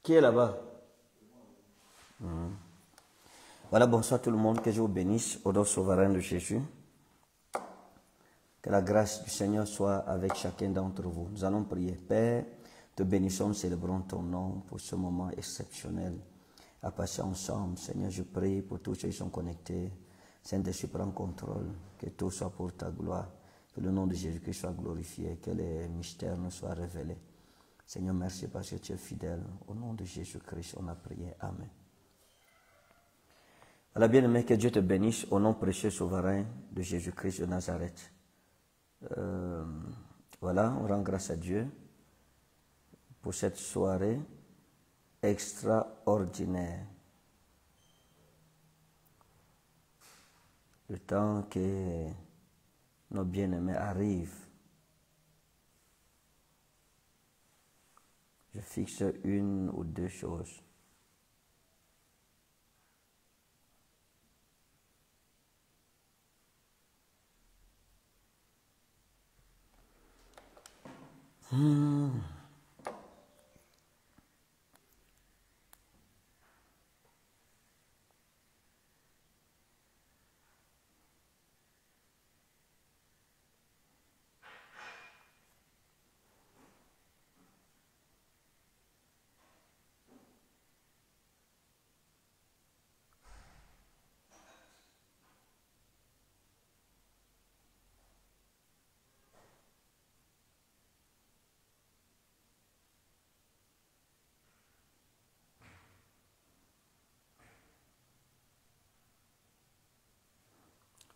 Qui est là-bas? Voilà, bonsoir tout le monde, que je vous bénisse au nom souverain de Jésus. Que la grâce du Seigneur soit avec chacun d'entre vous. Nous allons prier. Père, te bénissons, célébrons ton nom pour ce moment exceptionnel à passer ensemble. Seigneur, je prie pour tous ceux qui sont connectés. Saint-Esprit, prends contrôle, que tout soit pour ta gloire, que le nom de Jésus-Christ soit glorifié, que les mystères nous soient révélés. Seigneur, merci parce que tu es fidèle. Au nom de Jésus-Christ, on a prié. Amen. Voilà, bien-aimé, que Dieu te bénisse au nom précieux souverain de Jésus-Christ de Nazareth. Voilà, on rend grâce à Dieu pour cette soirée extraordinaire. Le temps que nos bien-aimés arrivent, je fixe une ou deux choses.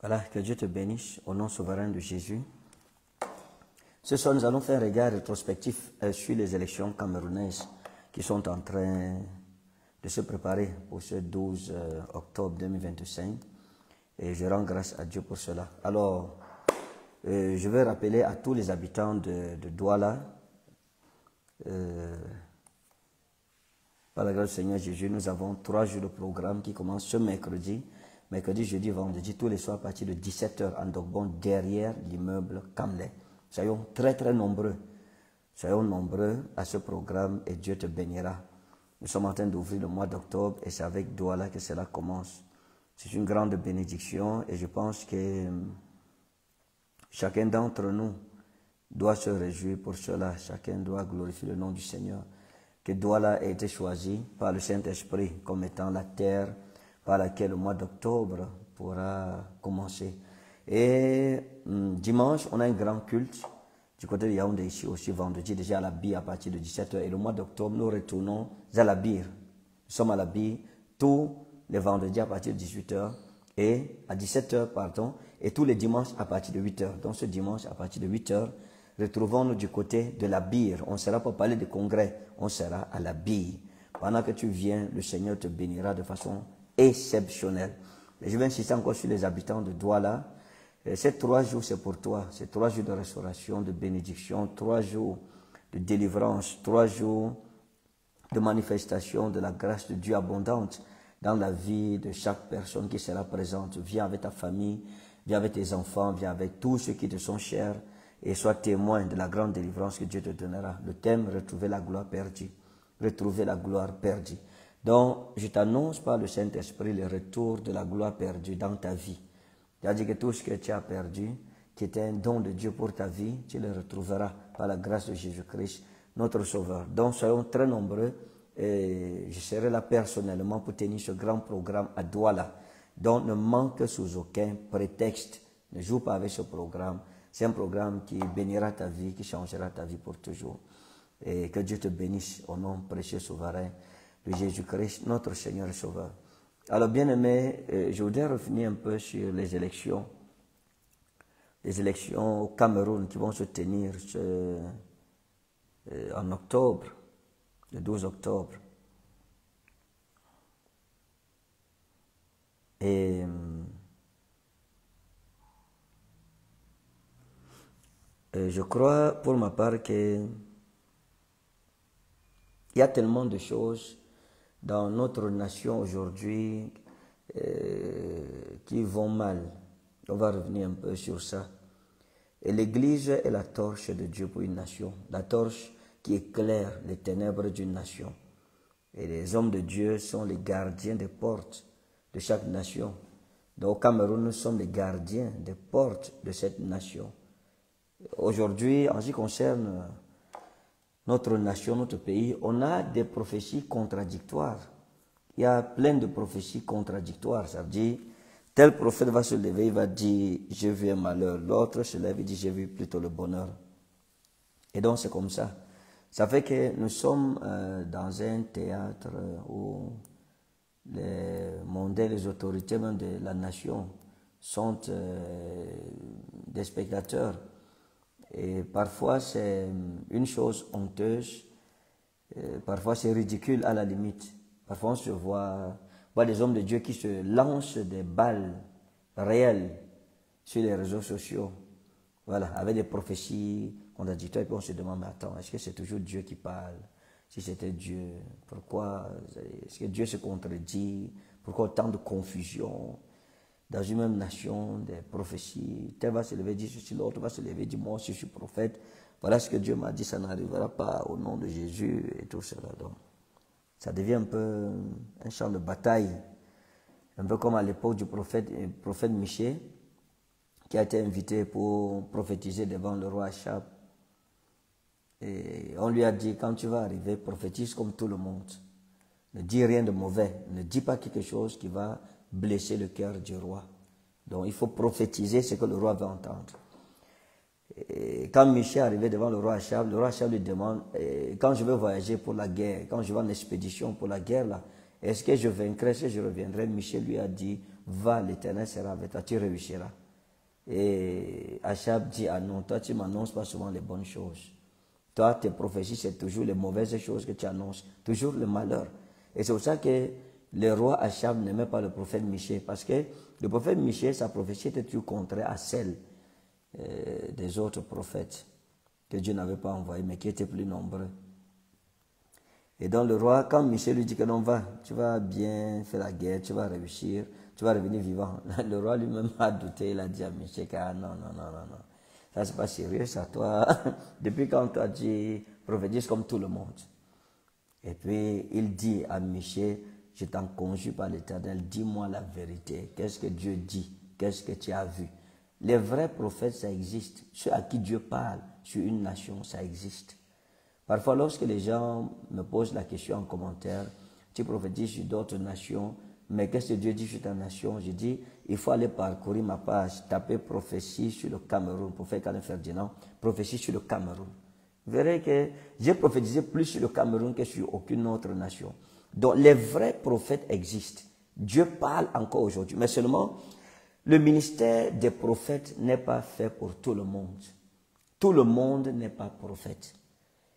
Voilà, que Dieu te bénisse au nom souverain de Jésus. Ce soir, nous allons faire un regard rétrospectif sur les élections camerounaises qui sont en train de se préparer pour ce 12 octobre 2025. Et je rends grâce à Dieu pour cela. Alors, je vais rappeler à tous les habitants de Douala, par la grâce du Seigneur Jésus, nous avons 3 jours de programme qui commencent ce mercredi, jeudi, vendredi, tous les soirs à partir de 17h en Dogbon, derrière l'immeuble Kamlé. Soyons très très nombreux. Soyons nombreux à ce programme et Dieu te bénira. Nous sommes en train d'ouvrir le mois d'octobre et c'est avec Douala que cela commence. C'est une grande bénédiction et je pense que chacun d'entre nous doit se réjouir pour cela. Chacun doit glorifier le nom du Seigneur. Que Douala a été choisi par le Saint-Esprit comme étant la terre par laquelle le mois d'octobre pourra commencer. Et dimanche, on a un grand culte du côté de Yaoundé ici aussi, vendredi déjà à la Bire à partir de 17h. Et le mois d'octobre, nous retournons à la Bire. Nous sommes à la Bire tous les vendredis à partir de 18h et à 17h, pardon, et tous les dimanches à partir de 8h. Donc ce dimanche à partir de 8h, retrouvons-nous du côté de la Bire. On sera pour parler de congrès, on sera à la Bire. Pendant que tu viens, le Seigneur te bénira de façon exceptionnelle. Mais je vais insister encore sur les habitants de Douala. Ces 3 jours, c'est pour toi. C'est 3 jours de restauration, de bénédiction, 3 jours de délivrance, 3 jours de manifestation de la grâce de Dieu abondante dans la vie de chaque personne qui sera présente. Viens avec ta famille, viens avec tes enfants, viens avec tous ceux qui te sont chers et sois témoin de la grande délivrance que Dieu te donnera. Le thème, retrouver la gloire perdue. Retrouver la gloire perdue. Donc, je t'annonce par le Saint-Esprit le retour de la gloire perdue dans ta vie. C'est-à-dire que tout ce que tu as perdu, qui était un don de Dieu pour ta vie, tu le retrouveras par la grâce de Jésus-Christ, notre Sauveur. Donc, soyons très nombreux et je serai là personnellement pour tenir ce grand programme à Douala. Donc, ne manque sous aucun prétexte. Ne joue pas avec ce programme. C'est un programme qui bénira ta vie, qui changera ta vie pour toujours. Et que Dieu te bénisse au nom précieux souverain de Jésus-Christ, notre Seigneur et Sauveur. Alors, bien-aimés, je voudrais revenir un peu sur les élections au Cameroun qui vont se tenir en octobre, le 12 octobre. Et je crois pour ma part qu'il y a tellement de choses dans notre nation aujourd'hui qui vont mal. On va revenir un peu sur ça. Et l'Église est la torche de Dieu pour une nation, la torche qui éclaire les ténèbres d'une nation. Et les hommes de Dieu sont les gardiens des portes de chaque nation. Donc au Cameroun, nous sommes les gardiens des portes de cette nation. Aujourd'hui, en ce qui concerne notre nation, notre pays, on a des prophéties contradictoires. Il y a plein de prophéties contradictoires. Ça veut dire, tel prophète va se lever, il va dire, j'ai vu un malheur. L'autre se lève et dit, j'ai vu plutôt le bonheur. Et donc, c'est comme ça. Ça fait que nous sommes dans un théâtre où les mondains, les autorités même de la nation sont des spectateurs. Et parfois, c'est une chose honteuse. Parfois, c'est ridicule à la limite. Parfois, on se voit des hommes de Dieu qui se lancent des balles réelles sur les réseaux sociaux. Voilà, avec des prophéties contradictoires. Et puis on se demande, mais attends, est-ce que c'est toujours Dieu qui parle? Si c'était Dieu, pourquoi est-ce que Dieu se contredit? Pourquoi autant de confusion? Dans une même nation, des prophéties. Tel va se lever, dit ceci, l'autre va se lever, dit moi aussi je suis prophète. Voilà ce que Dieu m'a dit, ça n'arrivera pas au nom de Jésus et tout cela. Donc, ça devient un peu un champ de bataille. Un peu comme à l'époque du prophète Michée, qui a été invité pour prophétiser devant le roi Achab. Et on lui a dit, quand tu vas arriver, prophétise comme tout le monde. Ne dis rien de mauvais. Ne dis pas quelque chose qui va blesser le cœur du roi. Donc il faut prophétiser ce que le roi va entendre. Et quand Michée est arrivé devant le roi Achab lui demande, quand je vais voyager pour la guerre, quand je vais en expédition pour la guerre, là, est-ce que je vaincrai, est-ce que je reviendrai? Michée lui a dit, va, l'Éternel sera avec toi, tu réussiras. Et Achab dit, ah non, toi tu m'annonces pas souvent les bonnes choses. Toi, tes prophéties, c'est toujours les mauvaises choses que tu annonces, toujours le malheur. Et c'est pour ça que le roi Achab n'aimait pas le prophète Michée parce que le prophète Michée, sa prophétie était toujours contraire à celle des autres prophètes que Dieu n'avait pas envoyés, mais qui étaient plus nombreux. Et donc le roi, quand Michée lui dit que non, va, tu vas bien faire la guerre, tu vas réussir, tu vas revenir vivant. Le roi lui-même a douté, il a dit à Michée que ah, non, ça c'est pas sérieux, ça, toi, depuis quand toi tu prophétises comme tout le monde. Et puis il dit à Michée, je t'en conjure par l'Éternel, dis-moi la vérité, qu'est-ce que Dieu dit, qu'est-ce que tu as vu. Les vrais prophètes, ça existe, ceux à qui Dieu parle sur une nation, ça existe. Parfois, lorsque les gens me posent la question en commentaire, tu prophétises sur d'autres nations, mais qu'est-ce que Dieu dit sur ta nation? Je dis, il faut aller parcourir ma page, taper prophétie sur le Cameroun, prophète Khaled Ferdinand, prophétie sur le Cameroun. Vous verrez que j'ai prophétisé plus sur le Cameroun que sur aucune autre nation. Donc, les vrais prophètes existent. Dieu parle encore aujourd'hui, mais seulement, le ministère des prophètes n'est pas fait pour tout le monde. Tout le monde n'est pas prophète.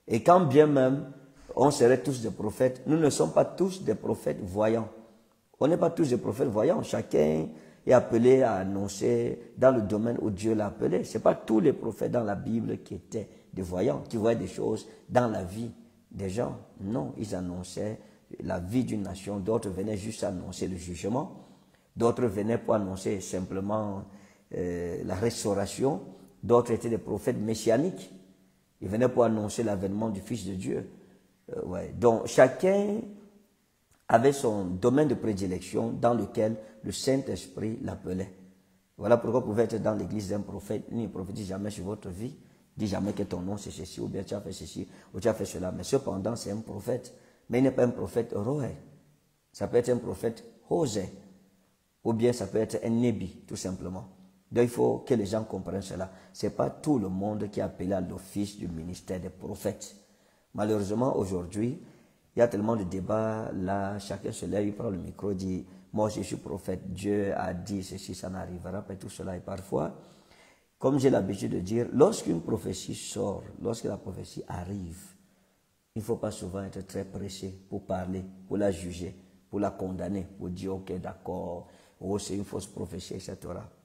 Et quand bien même on serait tous des prophètes, nous ne sommes pas tous des prophètes voyants. On n'est pas tous des prophètes voyants. Chacun est appelé à annoncer dans le domaine où Dieu l'a appelé. Ce n'est pas tous les prophètes dans la Bible qui étaient des voyants, qui voyaient des choses dans la vie des gens. Non, ils annonçaient la vie d'une nation. D'autres venaient juste annoncer le jugement. D'autres venaient pour annoncer simplement la restauration. D'autres étaient des prophètes messianiques. Ils venaient pour annoncer l'avènement du Fils de Dieu. Ouais. Donc, chacun avait son domaine de prédilection dans lequel le Saint-Esprit l'appelait. Voilà pourquoi vous pouvez être dans l'église d'un prophète. Il ne prophétise jamais sur votre vie. Il ne dit jamais que ton nom c'est ceci, ou bien tu as fait ceci, ou tu as fait cela. Mais cependant, c'est un prophète. Mais il n'est pas un prophète Roé. Ça peut être un prophète Hosée. Ou bien ça peut être un Nébi, tout simplement. Donc il faut que les gens comprennent cela. Ce n'est pas tout le monde qui est appelé à l'office du ministère des prophètes. Malheureusement, aujourd'hui, il y a tellement de débats. Là, chacun se lève, il prend le micro, dit « Moi, je suis prophète, Dieu a dit ceci, ça n'arrivera pas. » Et tout cela. Et parfois, comme j'ai l'habitude de dire, lorsqu'une prophétie sort, lorsque la prophétie arrive, il ne faut pas souvent être très pressé pour parler, pour la juger, pour la condamner, pour dire « Ok, d'accord. » Oh, c'est une fausse prophétie, etc.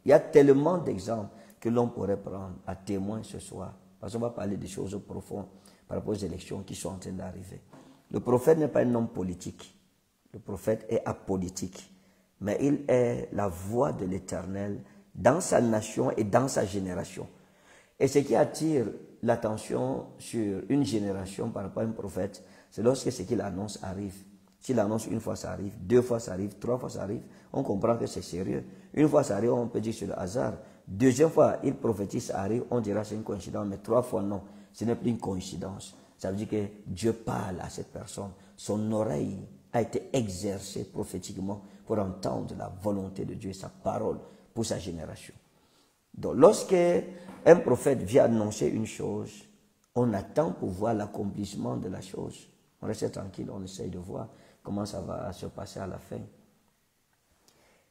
Il y a tellement d'exemples que l'on pourrait prendre à témoin ce soir. Parce qu'on va parler des choses profondes par rapport aux élections qui sont en train d'arriver. Le prophète n'est pas un homme politique. Le prophète est apolitique. Mais il est la voix de l'Éternel dans sa nation et dans sa génération. Et ce qui attire l'attention sur une génération par rapport à un prophète, c'est lorsque ce qu'il annonce arrive. S'il annonce une fois, ça arrive, 2 fois, ça arrive, 3 fois, ça arrive, on comprend que c'est sérieux. Une fois, ça arrive, on peut dire que c'est le hasard. Deuxième fois, il prophétise, ça arrive, on dira que c'est une coïncidence, mais 3 fois, non, ce n'est plus une coïncidence. Ça veut dire que Dieu parle à cette personne. Son oreille a été exercée prophétiquement pour entendre la volonté de Dieu et sa parole pour sa génération. Donc, lorsque un prophète vient annoncer une chose, on attend pour voir l'accomplissement de la chose. On reste tranquille, on essaye de voir comment ça va se passer à la fin.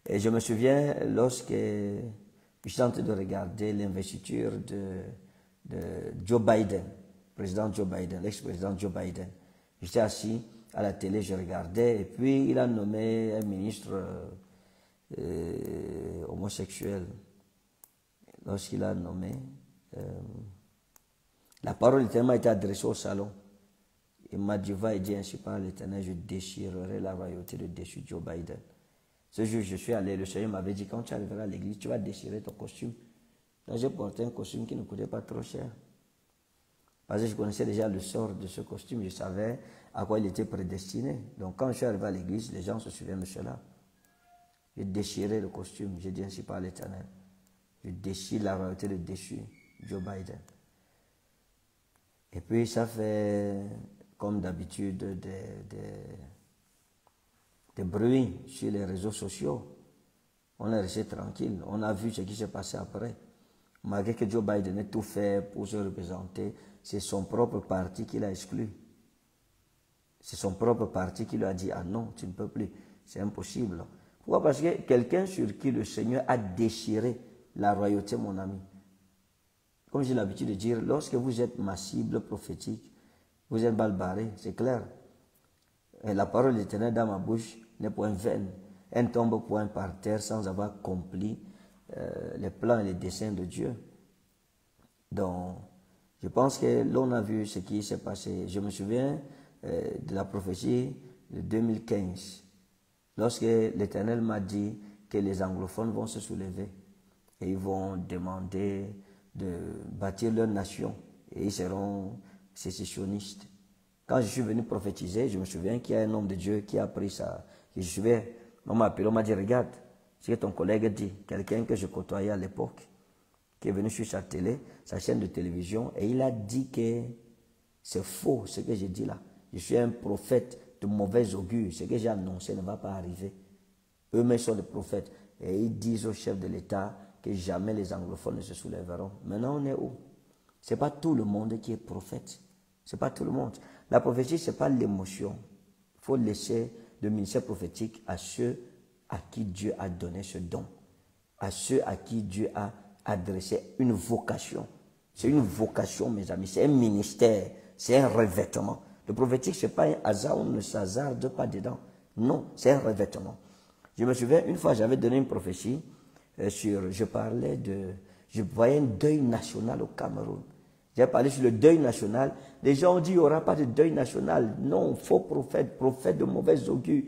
Et je me souviens, lorsque je suis en train de regarder l'investiture de Joe Biden, président Joe Biden, l'ex-président Joe Biden. J'étais assis à la télé, je regardais, et puis il a nommé un ministre homosexuel. Lorsqu'il a nommé, la parole de l'Éternel a été adressée au salon. Il m'a dit, va et dis ainsi par l'Éternel, je déchirerai la royauté de dessus Joe Biden. Ce jour, je suis allé, le Seigneur m'avait dit, quand tu arriveras à l'église, tu vas déchirer ton costume. Donc j'ai porté un costume qui ne coûtait pas trop cher. Parce que je connaissais déjà le sort de ce costume, je savais à quoi il était prédestiné. Donc quand je suis arrivé à l'église, les gens se souviennent de cela. J'ai déchiré le costume, j'ai dit ainsi par l'Éternel. Je déchire la royauté de dessus Joe Biden. Et puis ça fait, comme d'habitude, des bruits sur les réseaux sociaux. On est resté tranquille. On a vu ce qui s'est passé après. Malgré que Joe Biden ait tout fait pour se représenter, c'est son propre parti qui l'a exclu. C'est son propre parti qui lui a dit « Ah non, tu ne peux plus, c'est impossible. » Pourquoi? Parce que quelqu'un sur qui le Seigneur a déchiré la royauté, mon ami. Comme j'ai l'habitude de dire, lorsque vous êtes ma cible prophétique, vous êtes mal barré, c'est clair. Et la parole de l'Éternel dans ma bouche, n'est point vaine. Elle ne tombe point par terre sans avoir accompli les plans et les desseins de Dieu. Donc, je pense que l'on a vu ce qui s'est passé. Je me souviens de la prophétie de 2015, lorsque l'Éternel m'a dit que les anglophones vont se soulever et ils vont demander de bâtir leur nation et ils seront sécessionnistes. Quand je suis venu prophétiser, je me souviens qu'il y a un homme de Dieu qui a pris ça. Je me souviens, on m'a appelé, on m'a dit, regarde, ce que ton collègue dit, quelqu'un que je côtoyais à l'époque, qui est venu sur sa télé, sa chaîne de télévision, et il a dit que c'est faux ce que j'ai dit là. Je suis un prophète de mauvais augure. Ce que j'ai annoncé ne va pas arriver. Eux-mêmes sont des prophètes. Et ils disent au chef de l'État que jamais les anglophones ne se soulèveront. Maintenant, on est où? Ce n'est pas tout le monde qui est prophète. Ce n'est pas tout le monde. La prophétie, ce n'est pas l'émotion. Il faut laisser le ministère prophétique à ceux à qui Dieu a donné ce don. À ceux à qui Dieu a adressé une vocation. C'est une vocation, mes amis. C'est un ministère. C'est un revêtement. Le prophétique, ce n'est pas un hasard. On ne s'hasarde pas dedans. Non, c'est un revêtement. Je me souviens, une fois, j'avais donné une prophétie je voyais un deuil national au Cameroun. J'ai parlé sur le deuil national. Les gens ont dit, il n'y aura pas de deuil national. Non, faux prophète, prophète de mauvais augure.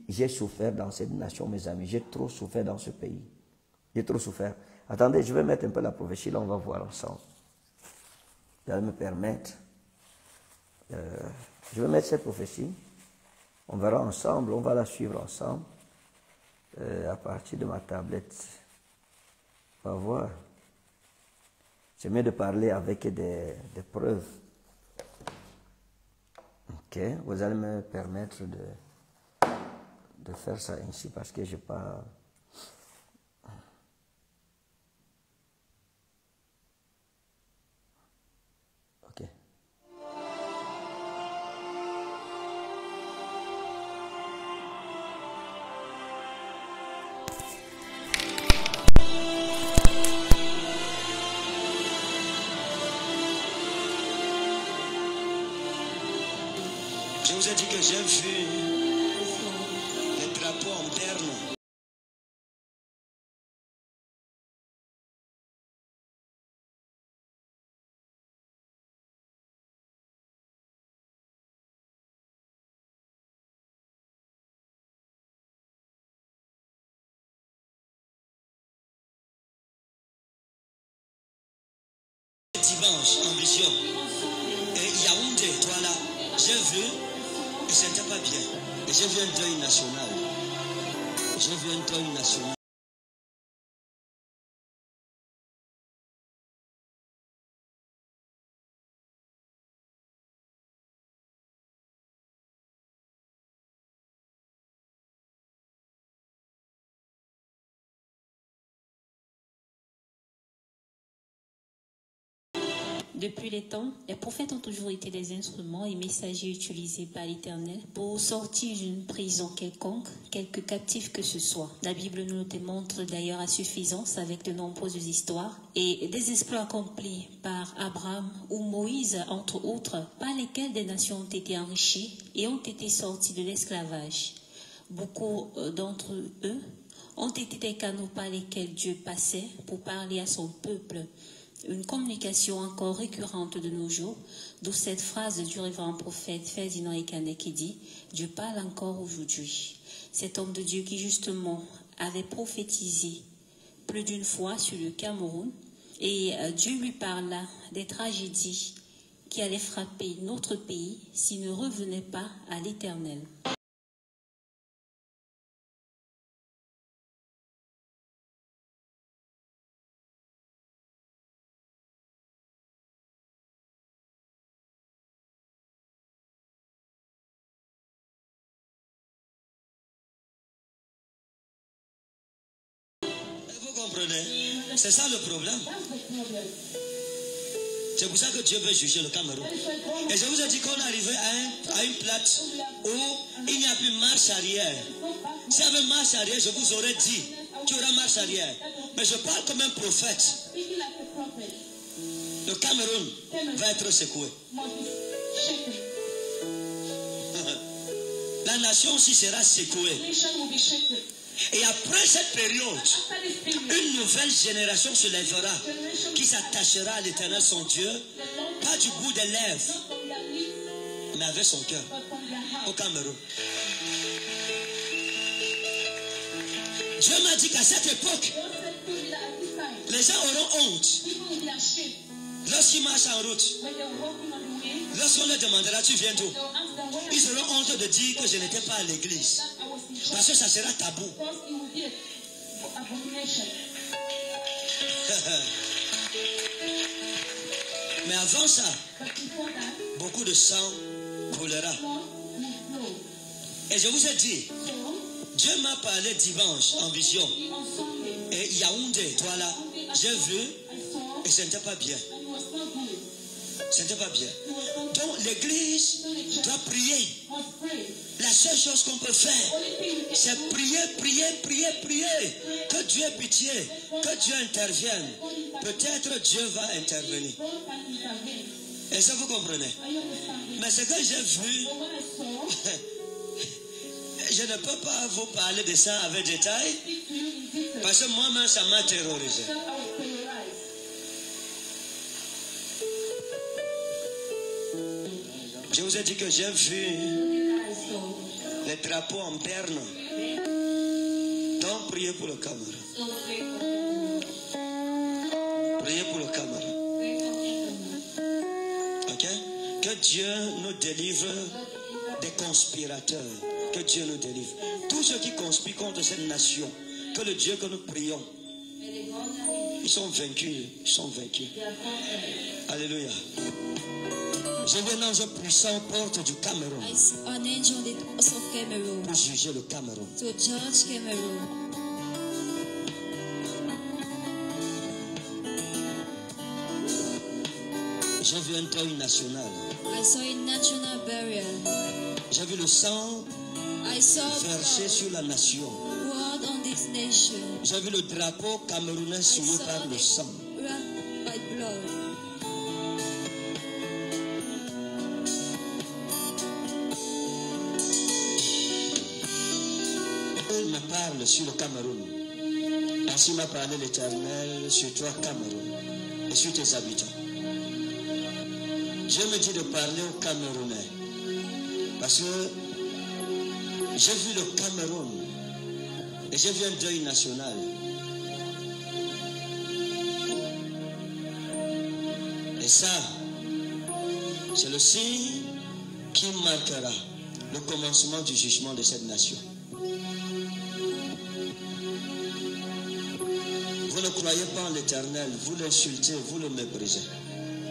J'ai souffert dans cette nation, mes amis. J'ai trop souffert dans ce pays. J'ai trop souffert. Attendez, je vais mettre un peu la prophétie, là, on va voir ensemble. Vous allez me permettre. Je vais mettre cette prophétie. On verra ensemble, on va la suivre ensemble. À partir de ma tablette. On va voir. C'est mieux de parler avec des preuves. Ok, vous allez me permettre de faire ça ainsi parce que je n'ai pas... Ok. Je vous ai dit que j'ai vu les drapeaux en berne. Dimanche, en vision. Et Yaoundé, toi là, j'ai vu et c'était pas bien. Et j'ai vu un deuil national. J'ai vu un deuil national. Depuis les temps, les prophètes ont toujours été des instruments et messagers utilisés par l'Éternel pour sortir d'une prison quelconque, quelque captif que ce soit. La Bible nous le démontre d'ailleurs à suffisance avec de nombreuses histoires et des exploits accomplis par Abraham ou Moïse, entre autres, par lesquels des nations ont été enrichies et ont été sorties de l'esclavage. Beaucoup d'entre eux ont été des canaux par lesquels Dieu passait pour parler à son peuple. Une communication encore récurrente de nos jours, d'où cette phrase du révérend prophète Ferdinand Ekane qui dit « Dieu parle encore aujourd'hui ». Cet homme de Dieu qui justement avait prophétisé plus d'une fois sur le Cameroun et Dieu lui parla des tragédies qui allaient frapper notre pays s'il ne revenait pas à l'Éternel. Vous comprenez? C'est ça le problème. C'est pour ça que Dieu veut juger le Cameroun. Et je vous ai dit qu'on est arrivé à une plate où il n'y a plus marche arrière. S'il y avait marche arrière, je vous aurais dit qu'il y aura marche arrière. Mais je parle comme un prophète. Le Cameroun va être secoué. La nation aussi sera secouée. Et après cette période, une nouvelle génération se lèvera qui s'attachera à l'Éternel son Dieu, pas du bout des lèvres, mais avec son cœur, au Cameroun. Dieu m'a dit qu'à cette époque, les gens auront honte lorsqu'ils marchent en route. Lorsqu'on leur demandera, tu viens d'où? Ils auront honte de dire que je n'étais pas à l'église. Parce que ça sera tabou. Mais avant ça, beaucoup de sang coulera. Et je vous ai dit, Dieu m'a parlé dimanche en vision. Et Yaoundé, toi là, j'ai vu et ce n'était pas bien. Ce n'était pas bien. Donc l'église doit prier. La seule chose qu'on peut faire, c'est prier, prier, prier, prier. Que Dieu ait pitié, que Dieu intervienne. Peut-être Dieu va intervenir. Et ça vous comprenez? Mais ce que j'ai vu, je ne peux pas vous parler de ça avec détail, parce que moi-même ça m'a terrorisé. Je vous ai dit que j'ai vu les drapeaux en berne. Donc priez pour le Cameroun. Priez pour le Cameroun. Ok? Que Dieu nous délivre des conspirateurs. Que Dieu nous délivre. Tous ceux qui conspirent contre cette nation, que le Dieu que nous prions, ils sont vaincus. Ils sont vaincus. Alléluia. Je viens dans un puissant aux portes du Cameroun. I see an angel on the doors of Cameroon Pour juger le Cameroun. to judge Cameroon. J'ai vu un deuil national. I saw a national burial. J'ai vu le sang I saw versé blood sur la nation. poured on this nation. J'ai vu le drapeau camerounais I souillé saw par le sang. it wrapped by blood. Il me parle sur le Cameroun. Ainsi m'a parlé l'Éternel sur toi, Cameroun, et sur tes habitants. Dieu me dit de parler aux Camerounais. Parce que j'ai vu le Cameroun et j'ai vu un deuil national. Et ça, c'est le signe qui marquera le commencement du jugement de cette nation. Vous ne croyez pas en l'Éternel, vous l'insultez, vous le méprisez.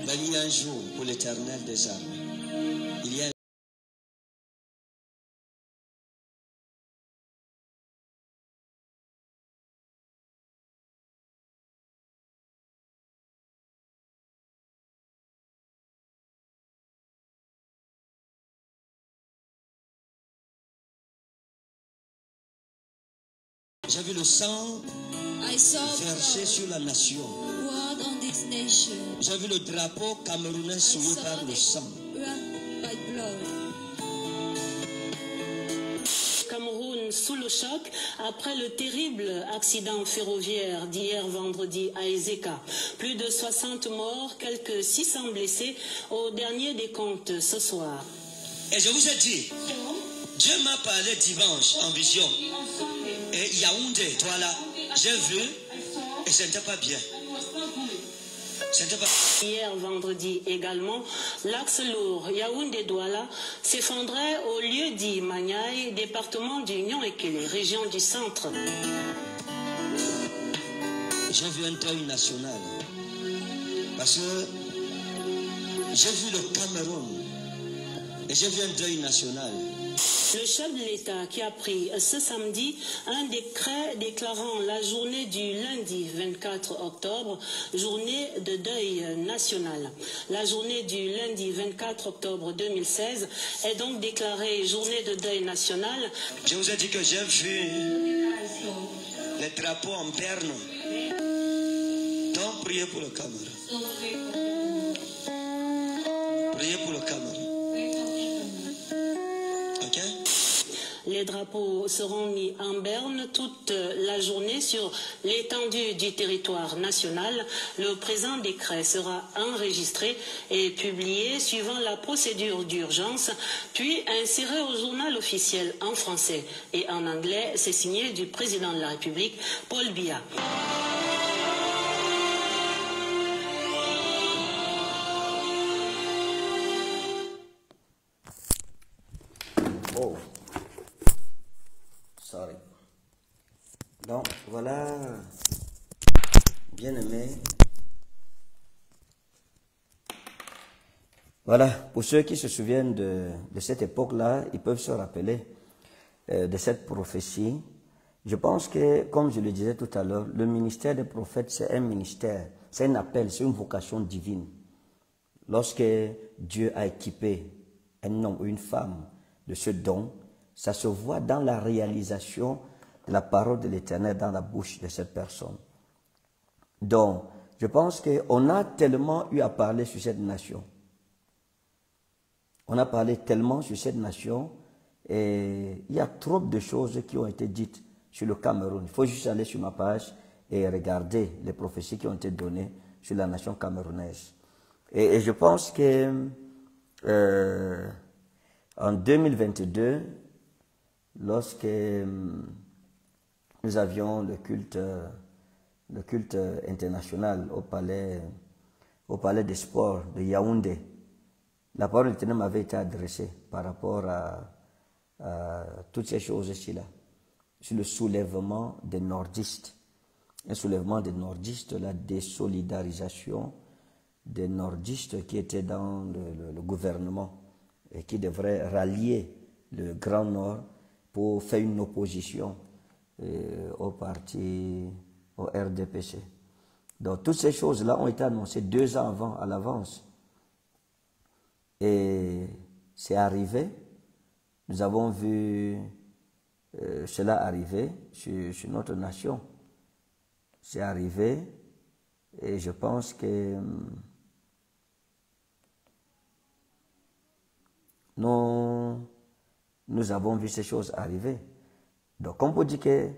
Mais il y a un jour pour l'Éternel des armées. Il y a J'ai vu le sang I saw versé blood sur la nation. poured on this nation. J'ai vu le drapeau camerounais I souillé saw par le it sang. wrapped by blood. Cameroun sous le choc après le terrible accident ferroviaire d'hier vendredi à Ezeka. Plus de 60 morts, quelques 600 blessés au dernier des comptes ce soir. Et je vous ai dit, Dieu m'a parlé dimanche en vision. Et Yaoundé, toi là, j'ai vu et ce n'était pas bien. Ce n'était pas... Hier vendredi également, l'axe lourd Yaoundé-Douala s'effondrait au lieu dit Magnaï, département du Nyon-Ekele, région du centre. J'ai vu un deuil national. Parce que j'ai vu le Cameroun et j'ai vu un deuil national. Le chef de l'État qui a pris ce samedi un décret déclarant la journée du lundi 24 octobre, journée de deuil national. La journée du lundi 24 octobre 2016 est donc déclarée journée de deuil national. Je vous ai dit que j'ai vu les drapeaux en berne. Donc priez pour le Cameroun. Priez pour le Cameroun. Ok? Les drapeaux seront mis en berne toute la journée sur l'étendue du territoire national. Le présent décret sera enregistré et publié suivant la procédure d'urgence, puis inséré au journal officiel en français et en anglais. C'est signé du président de la République, Paul Biya. Oh, sorry. Donc, voilà, bien aimé. Voilà, pour ceux qui se souviennent de cette époque-là, ils peuvent se rappeler de cette prophétie. Je pense que, comme je le disais tout à l'heure, le ministère des prophètes, c'est un ministère, c'est un appel, c'est une vocation divine. Lorsque Dieu a équipé un homme ou une femme de ce don, ça se voit dans la réalisation de la parole de l'Éternel dans la bouche de cette personne. Donc, je pense qu'on a tellement eu à parler sur cette nation. On a parlé tellement sur cette nation et il y a trop de choses qui ont été dites sur le Cameroun. Il faut juste aller sur ma page et regarder les prophéties qui ont été données sur la nation camerounaise. Et je pense que en 2022, lorsque nous avions le culte international au palais des sports de Yaoundé, la parole de l'Éternel m'avait été adressée par rapport à toutes ces choses-ci là, sur le soulèvement des nordistes. Un soulèvement des nordistes, la désolidarisation des nordistes qui étaient dans le gouvernement et qui devraient rallier le Grand Nord pour faire une opposition au parti, au RDPC. Donc toutes ces choses-là ont été annoncées 2 ans avant, à l'avance. Et c'est arrivé. Nous avons vu cela arriver sur notre nation. C'est arrivé et je pense que nous avons vu ces choses arriver. Donc on peut dire que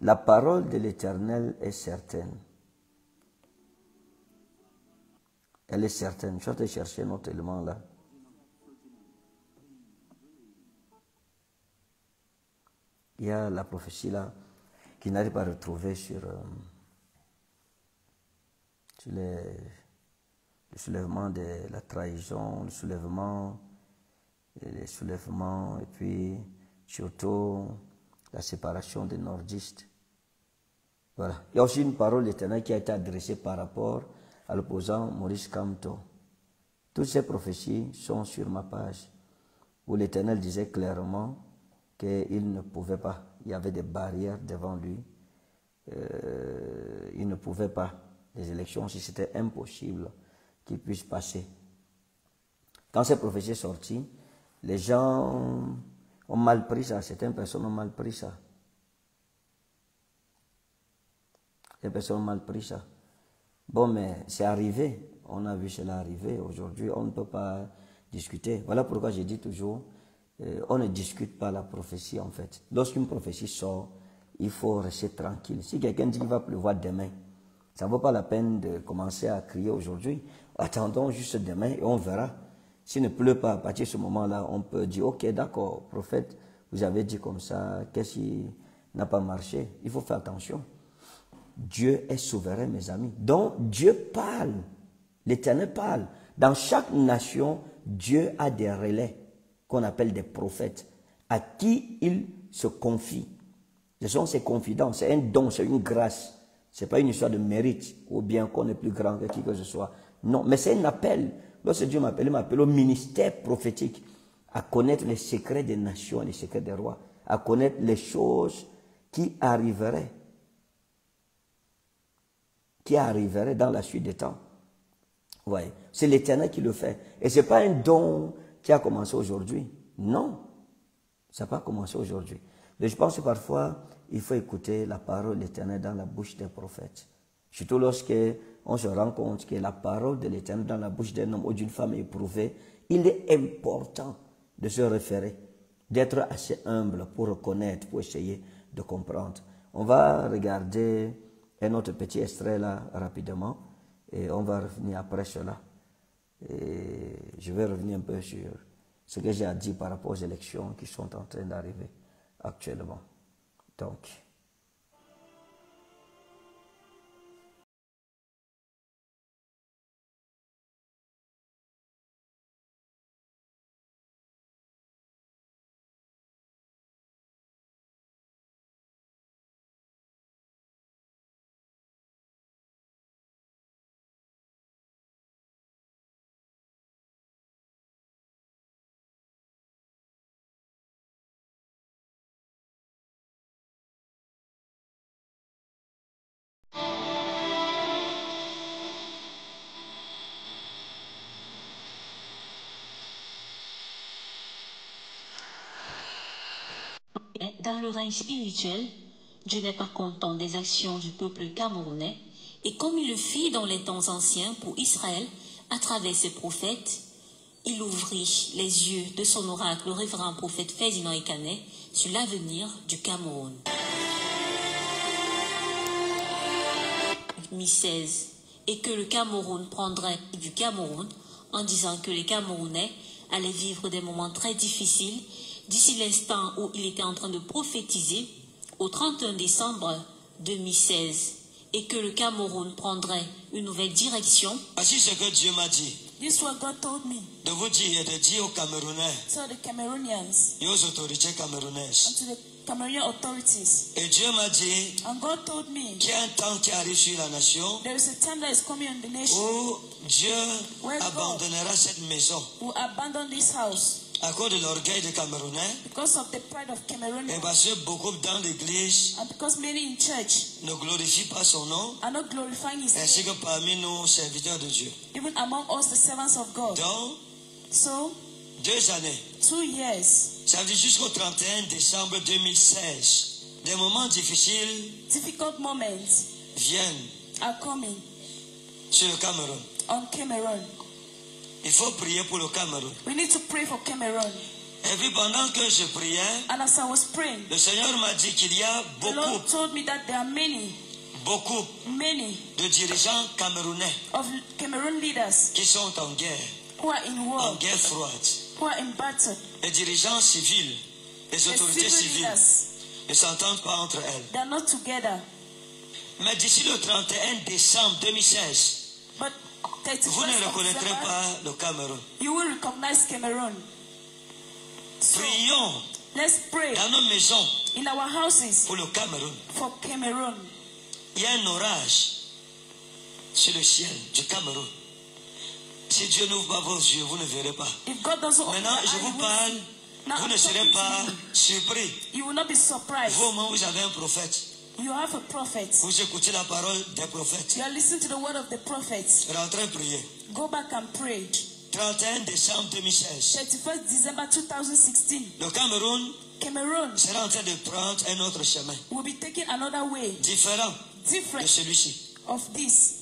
la parole de l'Éternel est certaine. Elle est certaine. Je suis en train de chercher notre élément là. Il y a la prophétie là qui n'arrive pas à retrouver sur le soulèvement de la trahison, le soulèvement et puis surtout la séparation des nordistes. Voilà. Il y a aussi une parole d'Éternel qui a été adressée par rapport à l'opposant Maurice Kamto. Toutes ces prophéties sont sur ma page où l'Éternel disait clairement qu'il ne pouvait pas, il y avait des barrières devant lui, il ne pouvait pas, les élections, si c'était impossible qu'il puisse passer. Quand ces prophéties sont sorties, les gens ont mal pris ça, certaines personnes ont mal pris ça. Les personnes ont mal pris ça. Bon, mais c'est arrivé, on a vu cela arriver, aujourd'hui on ne peut pas discuter. Voilà pourquoi je dis toujours, on ne discute pas la prophétie en fait. Lorsqu'une prophétie sort, il faut rester tranquille. Si quelqu'un dit qu'il va pleuvoir demain, ça ne vaut pas la peine de commencer à crier aujourd'hui. Attendons juste demain et on verra. S'il ne pleut pas, à partir de ce moment-là, on peut dire, ok, d'accord, prophète, vous avez dit comme ça, qu'est-ce qui n'a pas marché? Il faut faire attention. Dieu est souverain, mes amis. Donc, Dieu parle. L'Éternel parle. Dans chaque nation, Dieu a des relais qu'on appelle des prophètes, à qui il se confie. Ce sont ses confidents, c'est un don, c'est une grâce. Ce n'est pas une histoire de mérite, ou bien qu'on est plus grand que qui que ce soit. Non, mais c'est un appel. Lorsque Dieu m'appelle, il m'appelle au ministère prophétique, à connaître les secrets des nations, les secrets des rois, à connaître les choses qui arriveraient dans la suite des temps. Ouais. C'est l'Éternel qui le fait. Et ce n'est pas un don qui a commencé aujourd'hui. Non, ça n'a pas commencé aujourd'hui. Mais je pense que parfois, il faut écouter la parole de l'Éternel dans la bouche des prophètes. Surtout lorsque on se rend compte que la parole de l'Éternel dans la bouche d'un homme ou d'une femme éprouvée, il est important de se référer. d'être assez humble pour reconnaître, pour essayer de comprendre. On va regarder un autre petit extrait là rapidement et on va revenir après cela. Et je vais revenir un peu sur ce que j'ai à dire par rapport aux élections qui sont en train d'arriver actuellement. Donc, dans le règne spirituel, Dieu n'est pas content des actions du peuple camerounais, et comme il le fit dans les temps anciens pour Israël, à travers ses prophètes, il ouvrit les yeux de son oracle, le révérend prophète Ferdinand Ekanet, sur l'avenir du Cameroun. 2016, et que le Cameroun prendrait du Cameroun en disant que les Camerounais allaient vivre des moments très difficiles d'ici l'instant où il était en train de prophétiser au 31 décembre 2016 et que le Cameroun prendrait une nouvelle direction. Voici ce que Dieu m'a dit. This is what God told me. De vous dire et de dire aux Camerounais So the Cameroonians et aux autorités camerounaises. and to the Cameroonian authorities. Et Dieu m'a dit And God told me qu'il y a un temps qui arrive sur la nation there is a time that is coming on the nation où Dieu Where God abandonnera cette maison who abandon this house à cause de l'orgueil des Camerounais because of the pride of et Cameroonians parce que beaucoup dans l'église and because many in church ne glorifient pas son nom are not glorifying His ainsi name, que parmi nous serviteurs de Dieu. even among us the servants of God. Donc, So 2 années, 2 years, ça veut dire jusqu'au 31 décembre 2016, des moments difficiles difficult moments viennent are coming sur le Cameroun. on Cameroon. Il faut prier pour le Cameroun. We need to pray for Cameroon. Et puis pendant que je priais, And as I was praying, le Seigneur m'a dit qu'il y a the Lord told me that there are many de dirigeants camerounais of Cameroon leaders qui sont en guerre, who are in war, en guerre froide. who are in battle. Les dirigeants civils, les The autorités civil civiles leaders, ne s'entendent pas entre elles. they are not together. Mais d'ici le 31 décembre 2016, But vous ne 31st of reconnaîtrez December, pas le Cameroun. you will recognize Cameroon. So Prions let's pray dans nos maisons in our houses pour le Cameroun. for Cameroon. Il y a un orage sur le ciel du Cameroun. Si Dieu n'ouvre pas vos yeux, vous ne verrez pas. If God doesn't open Maintenant, your je eyes, vous parle, Now vous I'm ne serez talking pas to you. surpris. You will not be surprised. Vous, au moment où vous avez un prophète, You have a prophet. vous écoutez la parole des prophètes. You are listening to the word of the prophets. Rentrez prier. Go back and pray. 31 décembre 2016. 31st December 2016. Le Cameroun Cameroon sera en train de prendre un autre chemin, will be taking another way, différent de different celui-ci. of this.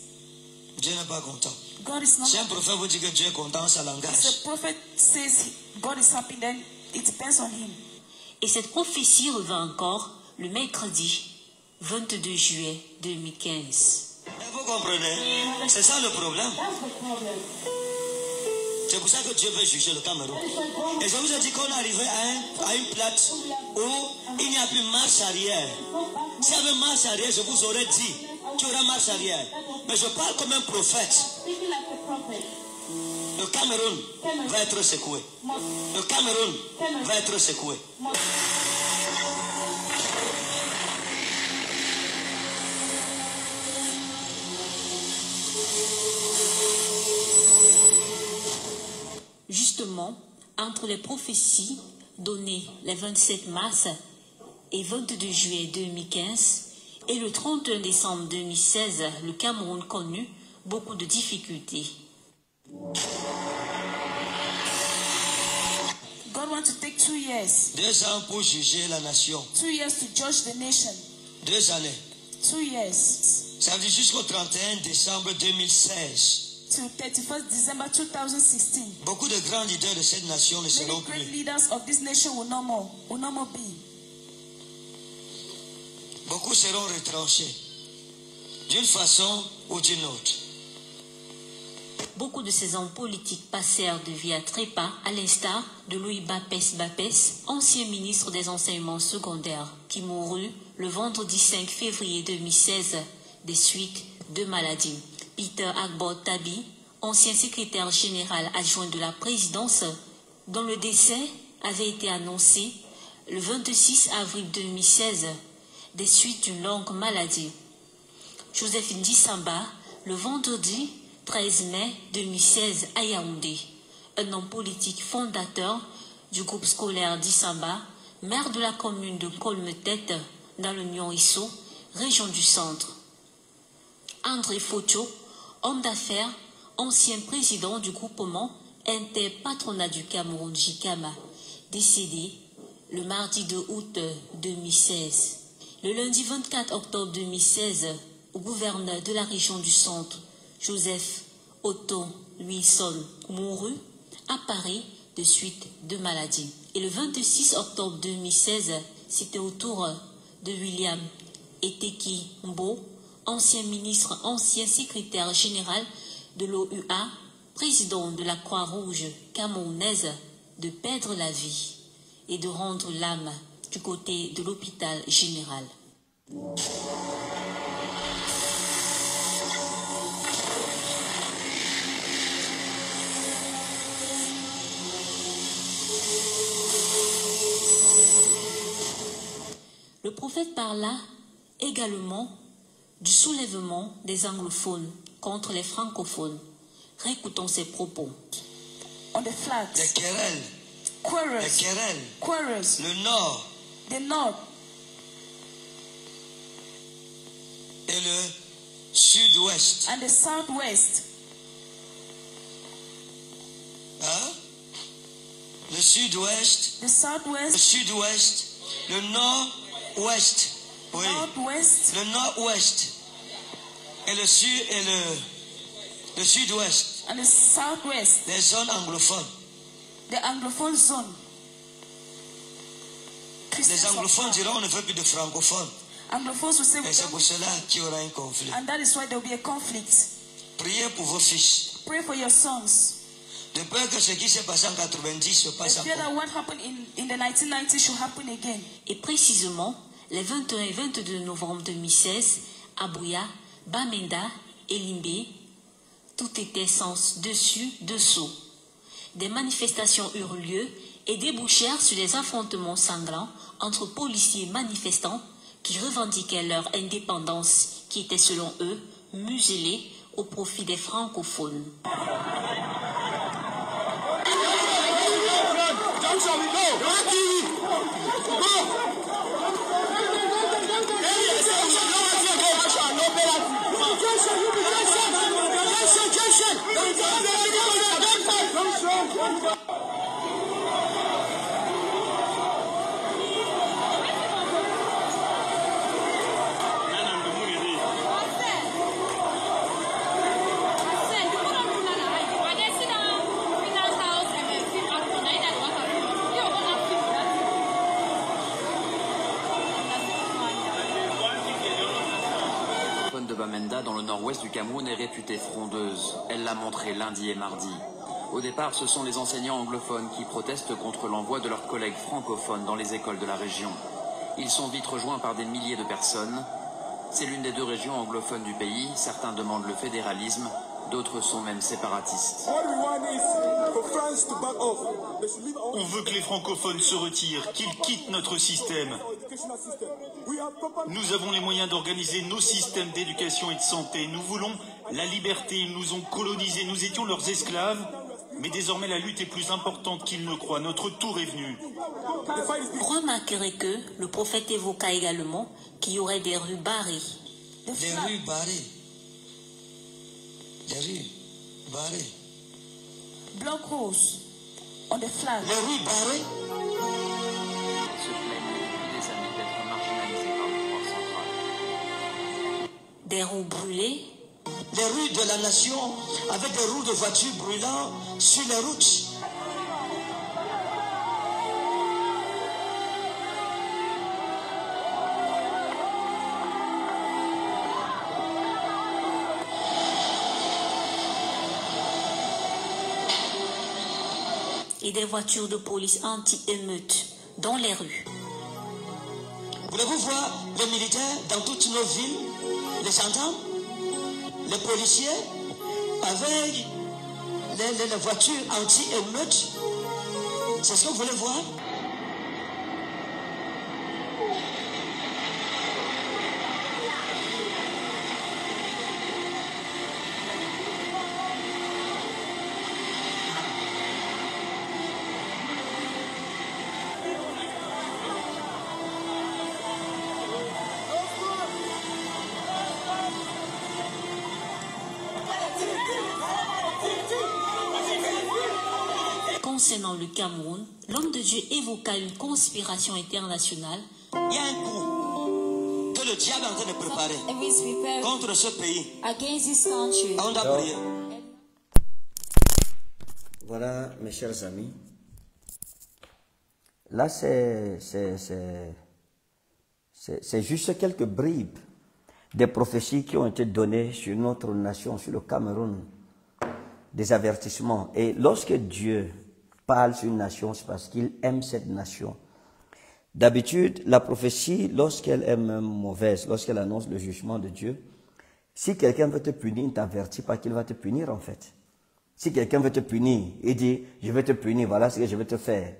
Dieu n'est pas content. God is not. Si un prophète vous dit que Dieu est content, ça If l'engage. the prophet says God is happy, then it depends on him. Et cette prophétie revint encore le mercredi 22 juillet 2015. Mais vous comprenez, c'est ça le problème. C'est pour ça que Dieu veut juger le Cameroun. Et je vous ai dit qu'on est arrivé à une plate où il n'y a plus marche arrière. S'il y avait marche arrière, je vous aurais dit qu'il y aura marche arrière. Mais je parle comme un prophète. Le Cameroun va être secoué. Le Cameroun va être secoué. Justement, entre les prophéties données le 27 mars et 22 juillet 2015 et le 31 décembre 2016, le Cameroun connut beaucoup de difficultés. God wants to take 2 years. 2 ans pour juger la nation. 2 years to judge the nation. 2 années. 2 years. Ça veut dire jusqu'au 31 décembre 2016. to 31st December 2016. Beaucoup de grands leaders de cette nation ne seront Many great plus. leaders of this nation will no more be. Beaucoup seront retranchés d'une façon ou d'une autre. Beaucoup de ces hommes politiques passèrent de vie à trépas, à l'instar de Louis Bapès, ancien ministre des enseignements secondaires, qui mourut le vendredi 5 février 2016 des suites de maladie. Peter Agbor Tabi, ancien secrétaire général adjoint de la présidence, dont le décès avait été annoncé le 26 avril 2016 des suites d'une longue maladie. Joseph Ndissamba, le vendredi 13 mai 2016 à Yaoundé, un homme politique fondateur du groupe scolaire d'Issamba, maire de la commune de Kolmetete dans le Nion-Isso, région du Centre. André Focho, homme d'affaires, ancien président du groupement interpatronat du Cameroun, JICAMA, décédé le mardi 2 août 2016. Le lundi 24 octobre 2016, au gouverneur de la région du Centre, Joseph Otto Wilson, mourut à Paris de suite de maladie. Et le 26 octobre 2016, c'était au tour de William Eteki Mbo, ancien ministre, ancien secrétaire général de l'OUA, président de la Croix-Rouge camerounaise, de perdre la vie et de rendre l'âme du côté de l'hôpital général. Le prophète parla également du soulèvement des anglophones contre les francophones. Récoutons ses propos. On the flags, Les querelles, quarrels, le nord the north et le sud-ouest. and the southwest, Hein? Le sud-ouest, the southwest, le sud-ouest, le nord-ouest. Oui. northwest, Le nord-ouest et le sud et le sud-ouest. and the southwest, Les zones anglophones. the anglophone zone. Les Christians of anglophones God. diront on ne veut plus de francophones. Anglophones will say, Et c'est pour cela qu'il y aura un conflit. and that is why there will be a conflict. Priez pour vos fils. Pray for your sons. De peur que ce qui s'est passé en 90 se passe I fear that encore. what happened in the 1990s should happen again. Et précisément, les 21 et 22 novembre 2016, à Bouya, Bamenda et Limbé, tout était sens dessus, dessous. Des manifestations eurent lieu et débouchèrent sur des affrontements sanglants entre policiers et manifestants qui revendiquaient leur indépendance, qui était selon eux muselée au profit des francophones. De Bamenda, dans le nord-ouest du Cameroun, est réputée frondeuse. Elle l'a montré lundi et mardi. Au départ, ce sont les enseignants anglophones qui protestent contre l'envoi de leurs collègues francophones dans les écoles de la région. Ils sont vite rejoints par des milliers de personnes. C'est l'une des deux régions anglophones du pays. Certains demandent le fédéralisme, d'autres sont même séparatistes. On veut que les francophones se retirent, qu'ils quittent notre système. Nous avons les moyens d'organiser nos systèmes d'éducation et de santé. Nous voulons la liberté. Ils nous ont colonisés. Nous étions leurs esclaves. Mais désormais, la lutte est plus importante qu'ils ne croient. Notre tour est venu. Remarquerez que le prophète évoqua également qu'il y aurait des rues barrées. Des rues barrées. Des rues barrées. Block holes on the flag. Les rues barrées. Se plaignent depuis des années d'être marginalisés par le pouvoir central. Des roues brûlées, les rues de la nation avec des roues de voitures brûlant sur les routes. Et des voitures de police anti-émeute dans les rues. Voulez-vous voir les militaires dans toutes nos villes, les gendarmes, les policiers, avec les voitures anti-émeute? C'est ce que vous voulez voir? Concernant le Cameroun, l'homme de Dieu évoqua une conspiration internationale. Il y a un coup que le diable est en train de préparer contre ce pays. On doit prier. Voilà, mes chers amis. Là, c'est juste quelques bribes des prophéties qui ont été données sur notre nation, sur le Cameroun, des avertissements. Et lorsque Dieu parle sur une nation, c'est parce qu'il aime cette nation. D'habitude, la prophétie, lorsqu'elle est même mauvaise, lorsqu'elle annonce le jugement de Dieu, si quelqu'un veut te punir, il ne t'avertit pas qu'il va te punir en fait. Si quelqu'un veut te punir, il dit, je vais te punir, voilà ce que je vais te faire.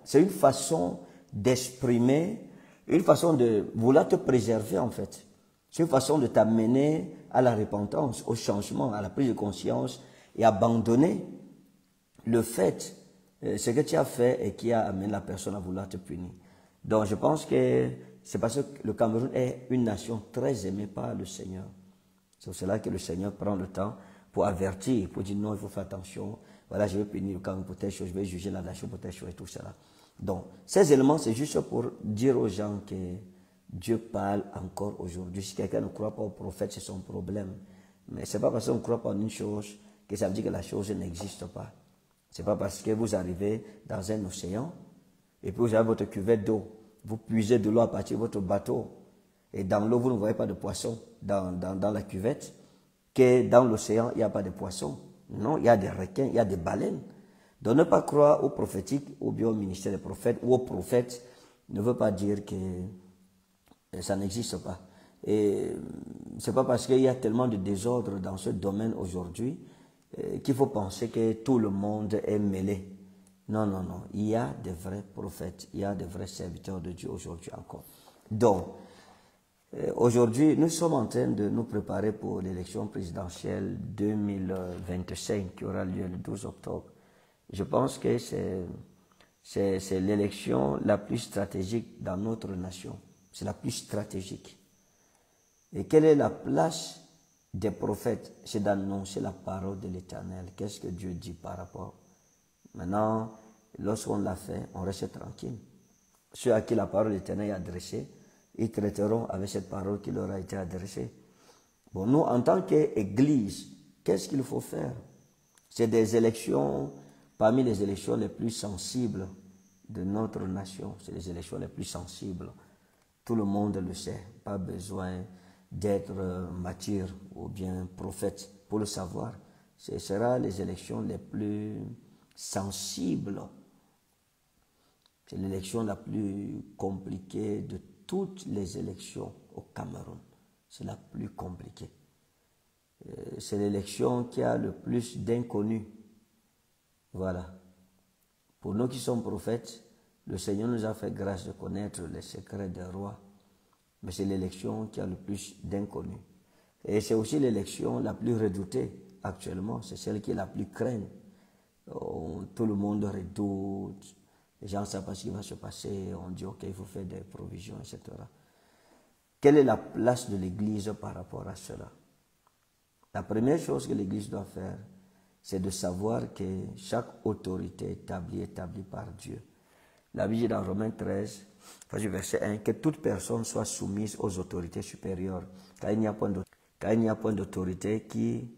C'est une façon d'exprimer, une façon de vouloir te préserver en fait. C'est une façon de t'amener à la repentance, au changement, à la prise de conscience et abandonner le fait, ce que tu as fait et qui a amené la personne à vouloir te punir. Donc je pense que c'est parce que le Cameroun est une nation très aimée par le Seigneur. C'est pour cela que le Seigneur prend le temps pour avertir, pour dire non, il faut faire attention. Voilà, je vais punir le Cameroun pour telle chose, je vais juger la nation pour telle chose et tout cela. Donc ces éléments, c'est juste pour dire aux gens que Dieu parle encore aujourd'hui. Si quelqu'un ne croit pas au prophète, c'est son problème. Mais ce n'est pas parce qu'on ne croit pas en une chose que ça veut dire que la chose n'existe pas. Ce n'est pas parce que vous arrivez dans un océan et puis vous avez votre cuvette d'eau. Vous puisez de l'eau à partir de votre bateau. Et dans l'eau, vous ne voyez pas de poissons dans la cuvette. Que dans l'océan, il n'y a pas de poissons. Non, il y a des requins, il y a des baleines. Donc ne pas croire au prophétique ou bien au ministère des prophètes ou aux prophètes ne veut pas dire que ça n'existe pas. Et ce n'est pas parce qu'il y a tellement de désordre dans ce domaine aujourd'hui qu'il faut penser que tout le monde est mêlé. Non, non, non. Il y a des vrais prophètes, il y a des vrais serviteurs de Dieu aujourd'hui encore. Donc, aujourd'hui, nous sommes en train de nous préparer pour l'élection présidentielle 2025 qui aura lieu le 12 octobre. Je pense que c'est l'élection la plus stratégique dans notre nation. C'est la plus stratégique. Et quelle est la place des prophètes? C'est d'annoncer la parole de l'Éternel. Qu'est-ce que Dieu dit par rapport? Maintenant, lorsqu'on l'a fait, on reste tranquille. Ceux à qui la parole de l'Éternel est adressée, ils traiteront avec cette parole qui leur a été adressée. Bon, nous, en tant qu'Église, qu'est-ce qu'il faut faire? C'est des élections, parmi les élections les plus sensibles de notre nation. C'est les élections les plus sensibles. Tout le monde le sait. Pas besoin d'être martyr ou bien prophète pour le savoir. Ce sera les élections les plus sensibles. C'est l'élection la plus compliquée de toutes les élections au Cameroun. C'est la plus compliquée. C'est l'élection qui a le plus d'inconnus. Voilà. Pour nous qui sommes prophètes, le Seigneur nous a fait grâce de connaître les secrets des rois. Mais c'est l'élection qui a le plus d'inconnus. Et c'est aussi l'élection la plus redoutée actuellement. C'est celle qui est la plus crainte. Tout le monde redoute. Les gens ne savent pas ce qui va se passer. On dit, ok, il faut faire des provisions, etc. Quelle est la place de l'Église par rapport à cela? La première chose que l'Église doit faire, c'est de savoir que chaque autorité est établie par Dieu. La Bible dit dans Romains 13, verset 1, que toute personne soit soumise aux autorités supérieures, car il n'y a point d'autorité. car il n'y a point d'autorité qui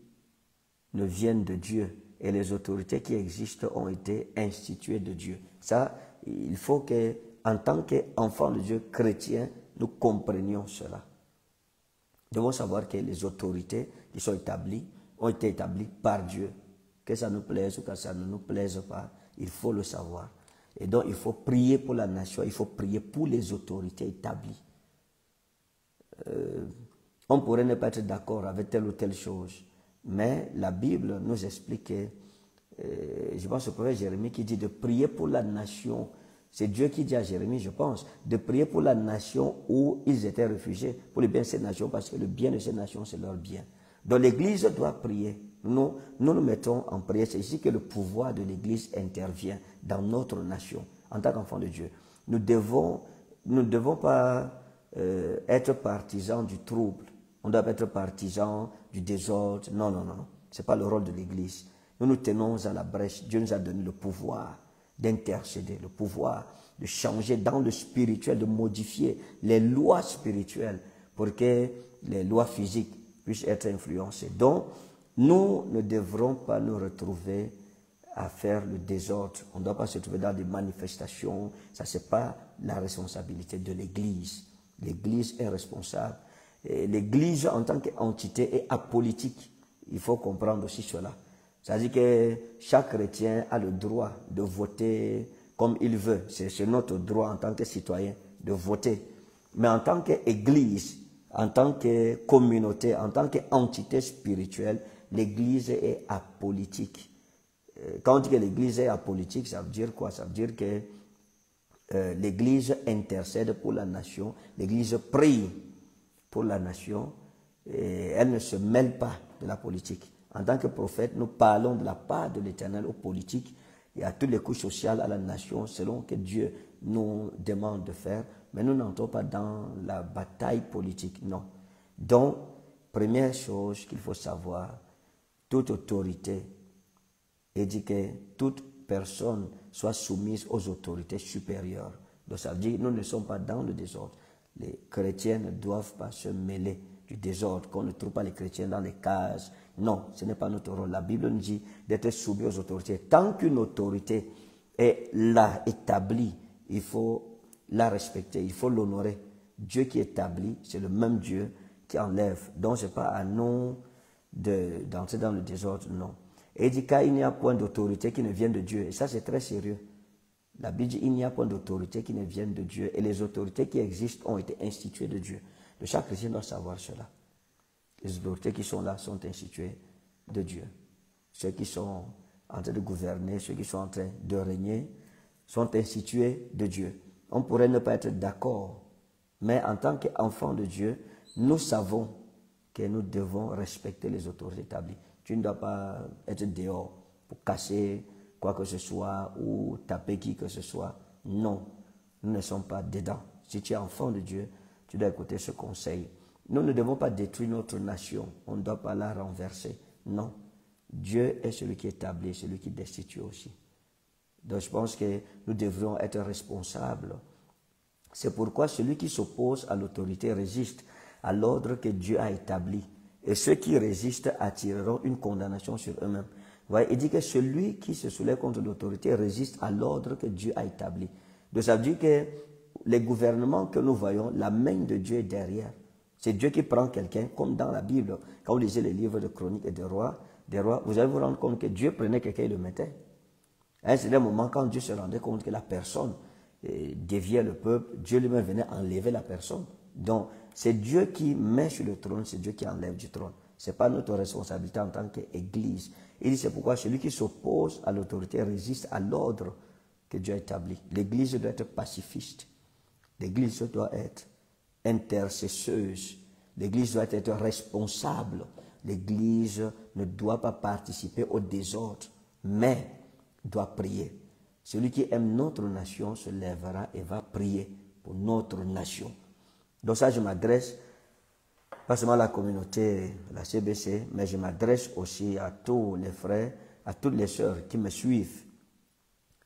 ne vienne de Dieu. Et les autorités qui existent ont été instituées de Dieu. Ça, il faut que, en tant qu'enfants de Dieu chrétiens, nous comprenions cela. Nous devons savoir que les autorités qui sont établies ont été établies par Dieu. Que ça nous plaise ou que ça ne nous plaise pas, il faut le savoir. Et donc, il faut prier pour la nation, il faut prier pour les autorités établies. On pourrait ne pas être d'accord avec telle ou telle chose, mais la Bible nous explique que, je pense au prophète Jérémie qui dit de prier pour la nation. C'est Dieu qui dit à Jérémie, je pense, de prier pour la nation où ils étaient réfugiés, pour le bien de ces nations, parce que le bien de ces nations, c'est leur bien. Donc l'Église doit prier. Nous nous mettons en prière. C'est ici que le pouvoir de l'Église intervient dans notre nation, en tant qu'enfants de Dieu. Nous ne devons pas être partisans du trouble. On doit être partisans du désordre. Non, non, non. Ce n'est pas le rôle de l'Église. Nous nous tenons à la brèche. Dieu nous a donné le pouvoir d'intercéder, le pouvoir de changer dans le spirituel, de modifier les lois spirituelles pour que les lois physiques puissent être influencées. Donc, nous ne devrons pas nous retrouver à faire le désordre. On ne doit pas se trouver dans des manifestations. Ça, ce n'est pas la responsabilité de l'Église. L'Église est responsable. L'Église, en tant qu'entité, est apolitique. Il faut comprendre aussi cela. C'est-à-dire que chaque chrétien a le droit de voter comme il veut. C'est notre droit en tant que citoyen de voter. Mais en tant qu'Église, en tant que communauté, en tant qu'entité spirituelle, l'Église est apolitique. Quand on dit que l'Église est apolitique, ça veut dire quoi? Ça veut dire que l'Église intercède pour la nation, l'Église prie pour la nation, et elle ne se mêle pas de la politique. En tant que prophète, nous parlons de la part de l'Éternel aux politiques et à toutes les couches sociales, à la nation, selon que Dieu nous demande de faire. Mais nous n'entrons pas dans la bataille politique, non. Donc, première chose qu'il faut savoir, toute autorité, et dit que toute personne soit soumise aux autorités supérieures. Donc ça veut dire que nous ne sommes pas dans le désordre. Les chrétiens ne doivent pas se mêler du désordre, qu'on ne trouve pas les chrétiens dans les cases. Non, ce n'est pas notre rôle. La Bible nous dit d'être soumis aux autorités. Tant qu'une autorité est là, établie, il faut la respecter, il faut l'honorer. Dieu qui établit, c'est le même Dieu qui enlève. Donc ce n'est pas à nous d'entrer dans le désordre, non. Et il dit qu'il n'y a point d'autorité qui ne vienne de Dieu. Et ça, c'est très sérieux. La Bible dit qu'il n'y a point d'autorité qui ne vienne de Dieu. Et les autorités qui existent ont été instituées de Dieu. Donc chaque chrétien doit savoir cela. Les autorités qui sont là sont instituées de Dieu. Ceux qui sont en train de gouverner, ceux qui sont en train de régner, sont institués de Dieu. On pourrait ne pas être d'accord, mais en tant qu'enfants de Dieu, nous savons que nous devons respecter les autorités établies. Tu ne dois pas être dehors pour casser quoi que ce soit ou taper qui que ce soit. Non, nous ne sommes pas dedans. Si tu es enfant de Dieu, tu dois écouter ce conseil. Nous ne devons pas détruire notre nation. On ne doit pas la renverser. Non. Dieu est celui qui établit, celui qui destitue aussi. Donc je pense que nous devrions être responsables. C'est pourquoi celui qui s'oppose à l'autorité résiste à l'ordre que Dieu a établi. Et ceux qui résistent attireront une condamnation sur eux-mêmes. Voyez, il dit que celui qui se soulève contre l'autorité résiste à l'ordre que Dieu a établi. Donc ça veut dire que les gouvernements que nous voyons, la main de Dieu est derrière. C'est Dieu qui prend quelqu'un, comme dans la Bible. Quand vous lisez les livres de chroniques et des rois, vous allez vous rendre compte que Dieu prenait quelqu'un et le mettait. À un certain moment, quand Dieu se rendait compte que la personne déviait le peuple, Dieu lui-même venait enlever la personne. Donc, c'est Dieu qui met sur le trône, c'est Dieu qui enlève du trône. Ce n'est pas notre responsabilité en tant qu'Église. Il dit c'est pourquoi celui qui s'oppose à l'autorité résiste à l'ordre que Dieu a établi. L'Église doit être pacifiste. L'Église doit être intercesseuse. L'Église doit être responsable. L'Église ne doit pas participer au désordre, mais doit prier. Celui qui aime notre nation se lèvera et va prier pour notre nation. Donc ça, je m'adresse pas seulement à la communauté, la CBC, mais je m'adresse aussi à tous les frères, à toutes les sœurs qui me suivent.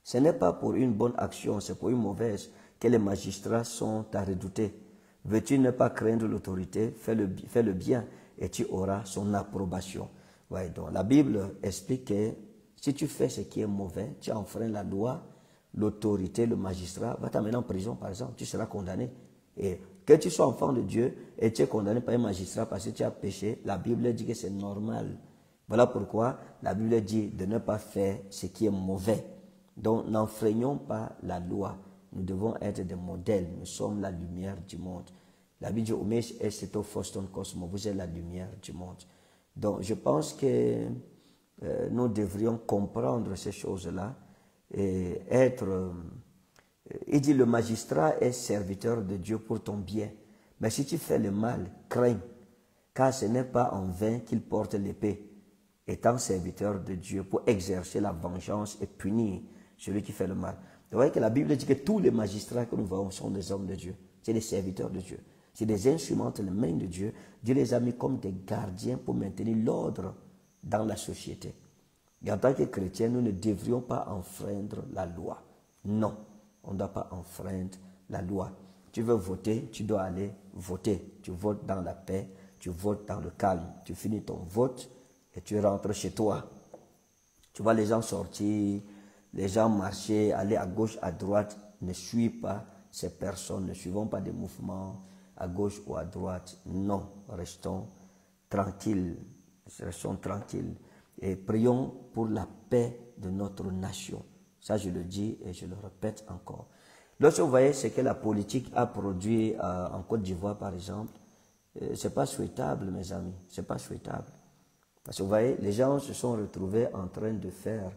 Ce n'est pas pour une bonne action, c'est pour une mauvaise que les magistrats sont à redouter. Veux-tu ne pas craindre l'autorité? Fais le bien et tu auras son approbation. Ouais, donc la Bible explique que si tu fais ce qui est mauvais, tu enfreins la loi, l'autorité, le magistrat va t'amener en prison, par exemple, tu seras condamné. Et que tu sois enfant de Dieu et tu es condamné par un magistrat parce que tu as péché, la Bible dit que c'est normal. Voilà pourquoi la Bible dit de ne pas faire ce qui est mauvais. Donc n'enfreignons pas la loi. Nous devons être des modèles. Nous sommes la lumière du monde. La Bible dit, vous êtes la lumière du monde. Donc je pense que nous devrions comprendre ces choses-là et être... il dit, le magistrat est serviteur de Dieu pour ton bien. Mais si tu fais le mal, crains, car ce n'est pas en vain qu'il porte l'épée, étant serviteur de Dieu pour exercer la vengeance et punir celui qui fait le mal. Vous voyez que la Bible dit que tous les magistrats que nous voyons sont des hommes de Dieu. C'est des serviteurs de Dieu. C'est des instruments entre les mains de Dieu. Dieu les a mis comme des gardiens pour maintenir l'ordre dans la société. Et en tant que chrétiens, nous ne devrions pas enfreindre la loi. Non, on ne doit pas enfreindre la loi. Tu veux voter, tu dois aller voter. Tu votes dans la paix, tu votes dans le calme. Tu finis ton vote et tu rentres chez toi. Tu vois les gens sortir, les gens marcher, aller à gauche, à droite. Ne suis pas ces personnes, ne suivons pas des mouvements à gauche ou à droite. Non, restons tranquilles. Restons tranquilles. Et prions pour la paix de notre nation. Ça, je le dis et je le répète encore. Lorsque vous voyez ce que la politique a produit en Côte d'Ivoire, par exemple, ce n'est pas souhaitable, mes amis. Ce n'est pas souhaitable. Parce que vous voyez, les gens se sont retrouvés en train de faire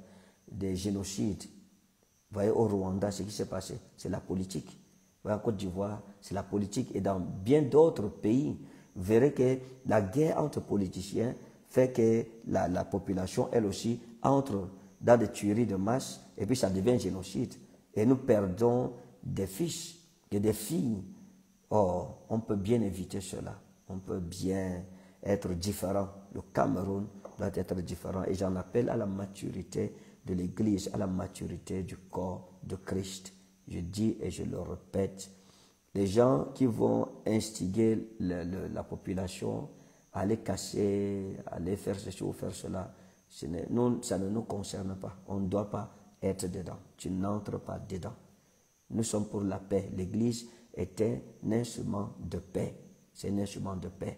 des génocides. Vous voyez, au Rwanda, ce qui s'est passé, c'est la politique. Vous voyez, en Côte d'Ivoire, c'est la politique. Et dans bien d'autres pays, vous verrez que la guerre entre politiciens fait que la population, elle aussi, entre dans des tueries de masse, et puis ça devient un génocide. Et nous perdons des fils et des filles. Or, on peut bien éviter cela. On peut bien être différent. Le Cameroun doit être différent. Et j'en appelle à la maturité de l'Église, à la maturité du corps de Christ. Je dis et je le répète, les gens qui vont instiguer la population à aller casser, à aller faire ceci ou faire cela, ça ne nous concerne pas. On ne doit pas être dedans. Tu n'entres pas dedans. Nous sommes pour la paix. L'Église est un instrument de paix. C'est un instrument de paix.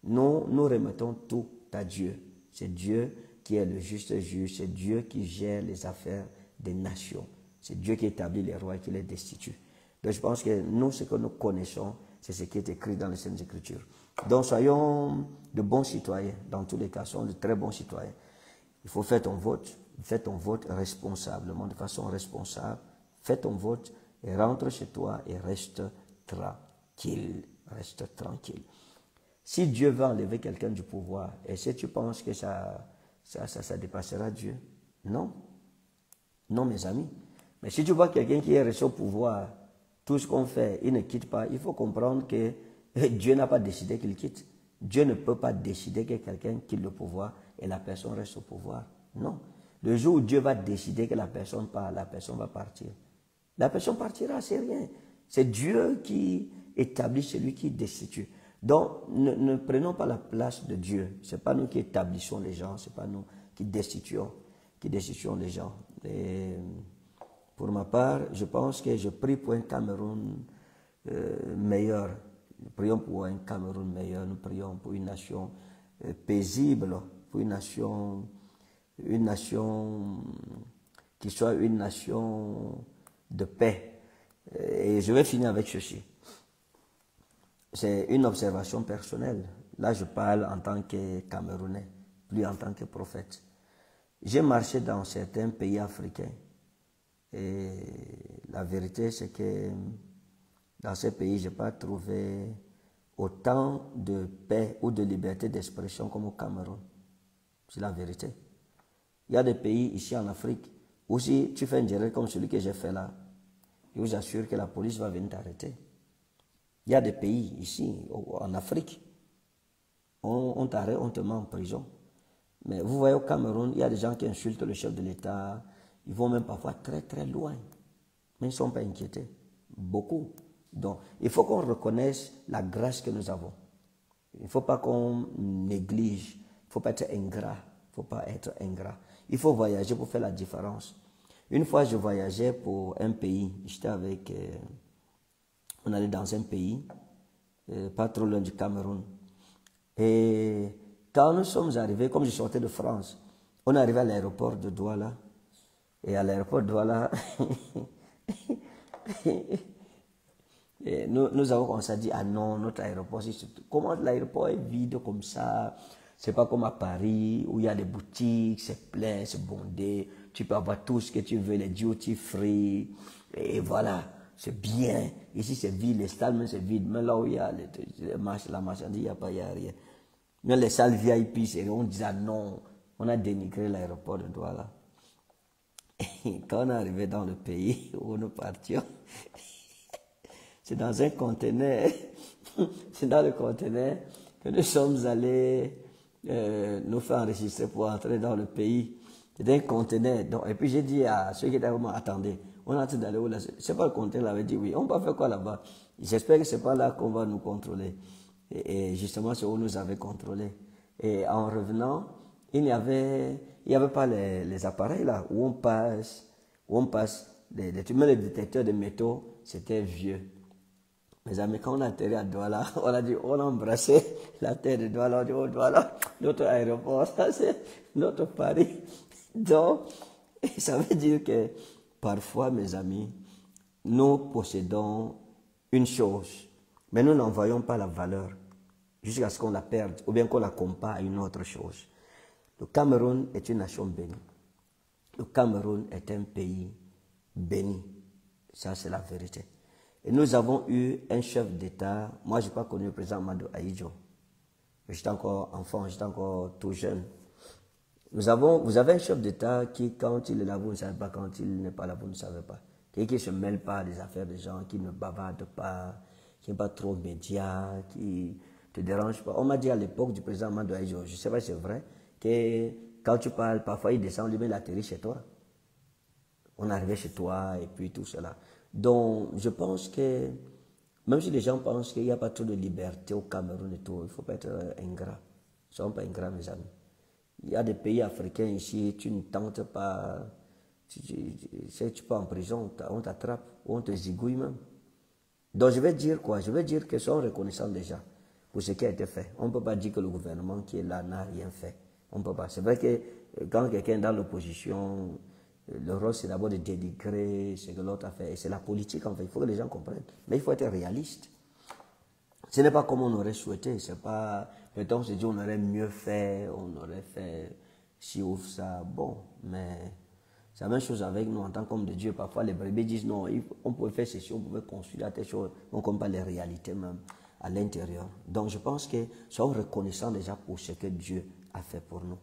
Nous remettons tout à Dieu. C'est Dieu qui est le juste juge. C'est Dieu qui gère les affaires des nations. C'est Dieu qui établit les rois et qui les destitue. Donc je pense que nous, ce que nous connaissons, c'est ce qui est écrit dans les Saintes Écritures. Donc soyons de bons citoyens. Dans tous les cas, soyons de très bons citoyens. Il faut faire ton vote. Fais ton vote responsablement, de façon responsable. Fais ton vote et rentre chez toi et reste tranquille. Reste tranquille. Si Dieu veut enlever quelqu'un du pouvoir, est-ce que tu penses que ça dépassera Dieu? Non. Non, mes amis. Mais si tu vois quelqu'un qui est resté au pouvoir, tout ce qu'on fait, il ne quitte pas, il faut comprendre que Dieu n'a pas décidé qu'il quitte. Dieu ne peut pas décider que quelqu'un quitte le pouvoir et la personne reste au pouvoir. Non. Le jour où Dieu va décider que la personne part, la personne va partir. La personne partira, c'est rien. C'est Dieu qui établit celui qui destitue. Donc, ne prenons pas la place de Dieu. Ce n'est pas nous qui établissons les gens, ce n'est pas nous qui destituons les gens. Et pour ma part, je pense que je prie pour un Cameroun meilleur. Nous prions pour un Cameroun meilleur, nous prions pour une nation paisible, pour une nation qui soit une nation de paix. Et je vais finir avec ceci. C'est une observation personnelle. Là, je parle en tant que Camerounais, plus en tant que prophète. J'ai marché dans certains pays africains. Et la vérité, c'est que dans ces pays, je n'ai pas trouvé autant de paix ou de liberté d'expression comme au Cameroun. C'est la vérité. Il y a des pays ici en Afrique où si tu fais un direct comme celui que j'ai fait là, je vous assure que la police va venir t'arrêter. Il y a des pays ici, en Afrique, on t'arrête, on te met en prison. Mais vous voyez au Cameroun, il y a des gens qui insultent le chef de l'État. Ils vont même parfois très très loin. Mais ils ne sont pas inquiétés. Beaucoup. Donc, il faut qu'on reconnaisse la grâce que nous avons. Il ne faut pas qu'on néglige. Il ne faut pas être ingrat. Il ne faut pas être ingrat. Il faut voyager pour faire la différence. Une fois, je voyageais pour un pays. J'étais avec... on allait dans un pays, pas trop loin du Cameroun. Et quand nous sommes arrivés, comme je sortais de France, on est arrivé à l'aéroport de Douala. Et à l'aéroport de Douala, nous avons commencé à dire, ah non, notre aéroport, comment l'aéroport est vide comme ça? C'est pas comme à Paris, où il y a des boutiques, c'est plein, c'est bondé. Tu peux avoir tout ce que tu veux, les duty free. Et voilà, c'est bien. Ici, c'est vide, les salles, c'est vide. Mais là où il y a la marchandise, il n'y a pas, il n'y a rien. Mais les salles VIP, on disait, ah non, on a dénigré l'aéroport de Douala. Et quand on est arrivé dans le pays où nous partions, c'est dans un conteneur, c'est dans le conteneur que nous sommes allés nous faire enregistrer pour entrer dans le pays. C'était un conteneur. Donc, et puis j'ai dit à ceux qui étaient vraiment, attendez, on est en train d'aller où là? C'est pas le conteneur, il avait dit oui, on va faire quoi là-bas? J'espère que c'est pas là qu'on va nous contrôler. Et justement, c'est où nous avait contrôlé. Et en revenant, il n'y avait pas les appareils là, où on passe, même les détecteurs de métaux, c'était vieux. Mes amis, quand on a atterri à Douala, on a embrassé la terre de Douala, on a dit, oh Douala, notre aéroport, ça c'est notre Paris. Donc, ça veut dire que parfois, mes amis, nous possédons une chose, mais nous n'en voyons pas la valeur jusqu'à ce qu'on la perde ou bien qu'on la compare à une autre chose. Le Cameroun est une nation bénie. Le Cameroun est un pays béni. Ça, c'est la vérité. Et nous avons eu un chef d'État. Moi, je n'ai pas connu le président Amadou Ahidjo. J'étais encore enfant, j'étais encore tout jeune. Vous avez un chef d'État qui, quand il est là, vous ne savez pas. Quand il n'est pas là, vous ne savez pas. Qui ne se mêle pas des affaires des gens, qui ne bavarde pas, qui n'est pas trop média, qui ne te dérange pas. On m'a dit à l'époque du président Amadou Ahidjo, je ne sais pas si c'est vrai, que quand tu parles, parfois il descend, lui met l'atterri chez toi. On arrivait chez toi et puis tout cela. Donc, je pense que, même si les gens pensent qu'il n'y a pas trop de liberté au Cameroun et tout, il ne faut pas être ingrat. Ne soyons pas ingrats, mes amis. Il y a des pays africains ici, tu ne tentes pas, tu peux en prison, on t'attrape, ou on te zigouille même. Donc, je vais dire quoi? Je vais dire que soyons reconnaissants déjà pour ce qui a été fait. On ne peut pas dire que le gouvernement qui est là n'a rien fait. On ne peut pas. C'est vrai que quand quelqu'un est dans l'opposition, le rôle, c'est d'abord de dénigrer ce que l'autre a fait. Et c'est la politique, en fait. Il faut que les gens comprennent. Mais il faut être réaliste. Ce n'est pas comme on aurait souhaité. C'est pas... Mettons, on se dit on aurait mieux fait, on aurait fait ci ou ça. Bon, mais c'est la même chose avec nous en tant qu'homme de Dieu. Parfois, les brebis disent non, on pouvait faire ceci, on pouvait construire telle chose. On ne compte pas les réalités même à l'intérieur. Donc, je pense que soyons reconnaissants déjà pour ce que Dieu a fait pour nous.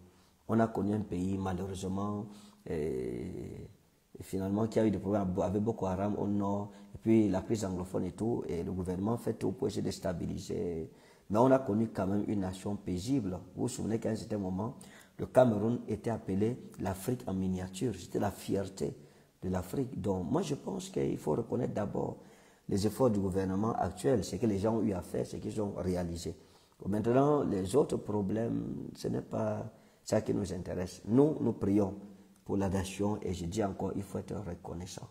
On a connu un pays, malheureusement, et finalement, qui a eu des problèmes avec Boko Haram au nord, et puis la crise anglophone et tout, et le gouvernement fait tout pour essayer de stabiliser. Mais on a connu quand même une nation paisible. Vous vous souvenez qu'à un certain moment, le Cameroun était appelé l'Afrique en miniature. C'était la fierté de l'Afrique. Donc, moi, je pense qu'il faut reconnaître d'abord les efforts du gouvernement actuel, ce que les gens ont eu à faire, ce qu'ils ont réalisé. Maintenant, les autres problèmes, ce n'est pas ça qui nous intéresse. Nous prions pour la nation et je dis encore, il faut être reconnaissant.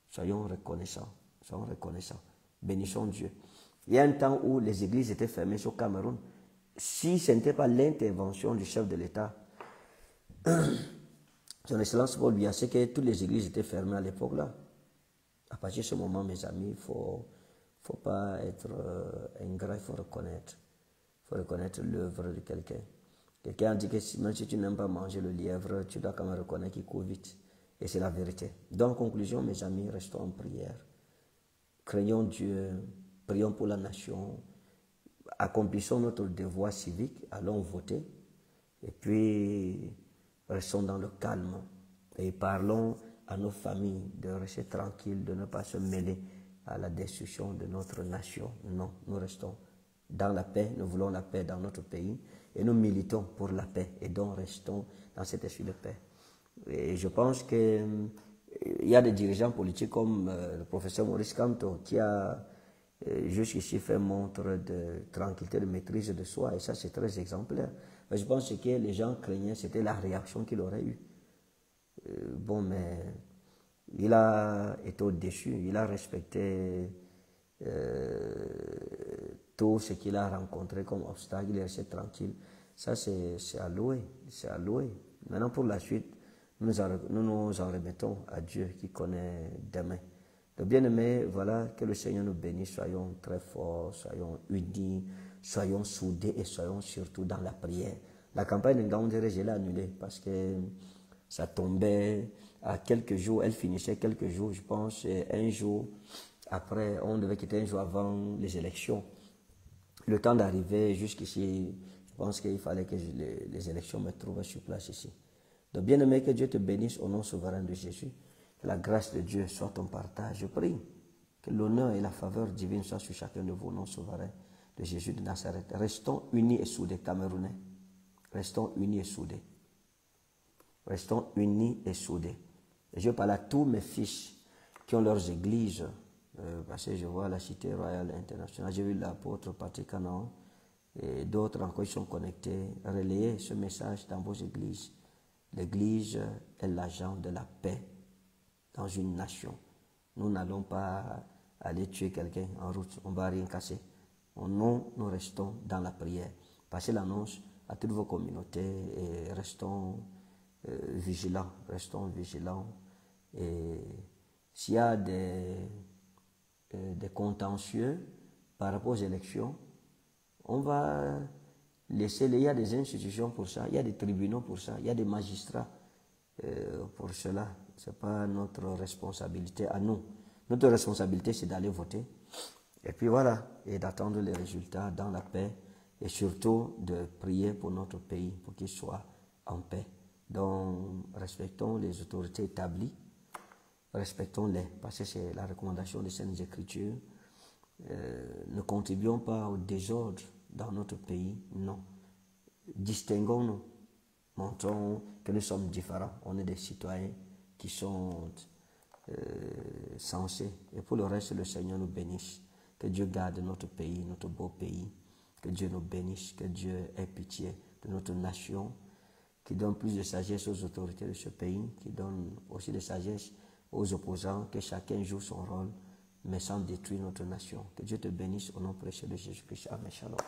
Soyons reconnaissants. Soyons reconnaissants. Bénissons Dieu. Il y a un temps où les églises étaient fermées au Cameroun. Si ce n'était pas l'intervention du chef de l'État, son Excellence Paul Biya, c'est que toutes les églises étaient fermées à l'époque là. À partir de ce moment, mes amis, il ne faut pas être ingrat, il faut reconnaître. Il faut reconnaître l'œuvre de quelqu'un. Quelqu'un a dit que même si tu n'aimes pas manger le lièvre, tu dois quand même reconnaître qu'il court vite. Et c'est la vérité. Donc, en conclusion, mes amis, restons en prière. Craignons Dieu, prions pour la nation, accomplissons notre devoir civique, allons voter, et puis restons dans le calme. Et parlons à nos familles de rester tranquilles, de ne pas se mêler à la destruction de notre nation. Non, nous restons dans la paix, nous voulons la paix dans notre pays et nous militons pour la paix et donc restons dans cet esprit de paix. Et je pense qu'il y a des dirigeants politiques comme le professeur Maurice Kamto qui a jusqu'ici fait montre de tranquillité, de maîtrise de soi, et ça c'est très exemplaire. Mais je pense que ce que les gens craignaient, c'était la réaction qu'il aurait eue. Bon, mais il a été au-dessus, il a respecté tout ce qu'il a rencontré comme obstacle, il est resté tranquille. Ça, c'est à louer, c'est à louer. Maintenant, pour la suite, nous nous en remettons à Dieu qui connaît demain. Donc, bien-aimés, voilà, que le Seigneur nous bénisse, soyons très forts, soyons unis, soyons soudés et soyons surtout dans la prière. La campagne de Ngaoundéré, je l'ai annulée parce que ça tombait à quelques jours, elle finissait quelques jours, je pense, un jour après, on devait quitter un jour avant les élections. Le temps d'arriver jusqu'ici, je pense qu'il fallait que les élections me trouvent sur place ici. Donc, bien-aimé, que Dieu te bénisse au nom souverain de Jésus. Que la grâce de Dieu soit ton partage. Je prie que l'honneur et la faveur divine soient sur chacun de vous, au nom souverain de Jésus de Nazareth. Restons unis et soudés, Camerounais. Restons unis et soudés. Restons unis et soudés. Et je parle à tous mes fils qui ont leurs églises, parce que je vois la Cité Royale Internationale, j'ai vu l'apôtre Patrick Canon et d'autres encore qui sont connectés. Relayez ce message dans vos églises. L'église est l'agent de la paix dans une nation. Nous n'allons pas aller tuer quelqu'un en route, on ne va rien casser. Nous restons dans la prière. Passez l'annonce à toutes vos communautés et restons vigilants, Et s'il y a des contentieux par rapport aux élections, on va laisser, il y a des institutions pour ça, il y a des tribunaux pour ça, il y a des magistrats pour cela. Ce n'est pas notre responsabilité à nous. Notre responsabilité, c'est d'aller voter. Et puis voilà, et d'attendre les résultats dans la paix et surtout de prier pour notre pays, pour qu'il soit en paix. Donc, respectons les autorités établies, respectons-les, parce que c'est la recommandation des Saintes Écritures. Ne contribuons pas au désordre dans notre pays, non. Distinguons-nous, montrons que nous sommes différents, on est des citoyens qui sont sensés. Et pour le reste, le Seigneur nous bénisse. Que Dieu garde notre pays, notre beau pays. Que Dieu nous bénisse, que Dieu ait pitié de notre nation, qui donne plus de sagesse aux autorités de ce pays, qui donne aussi de sagesse aux opposants, que chacun joue son rôle, mais sans détruire notre nation. Que Dieu te bénisse au nom précieux de Jésus-Christ. Amen. Shalom.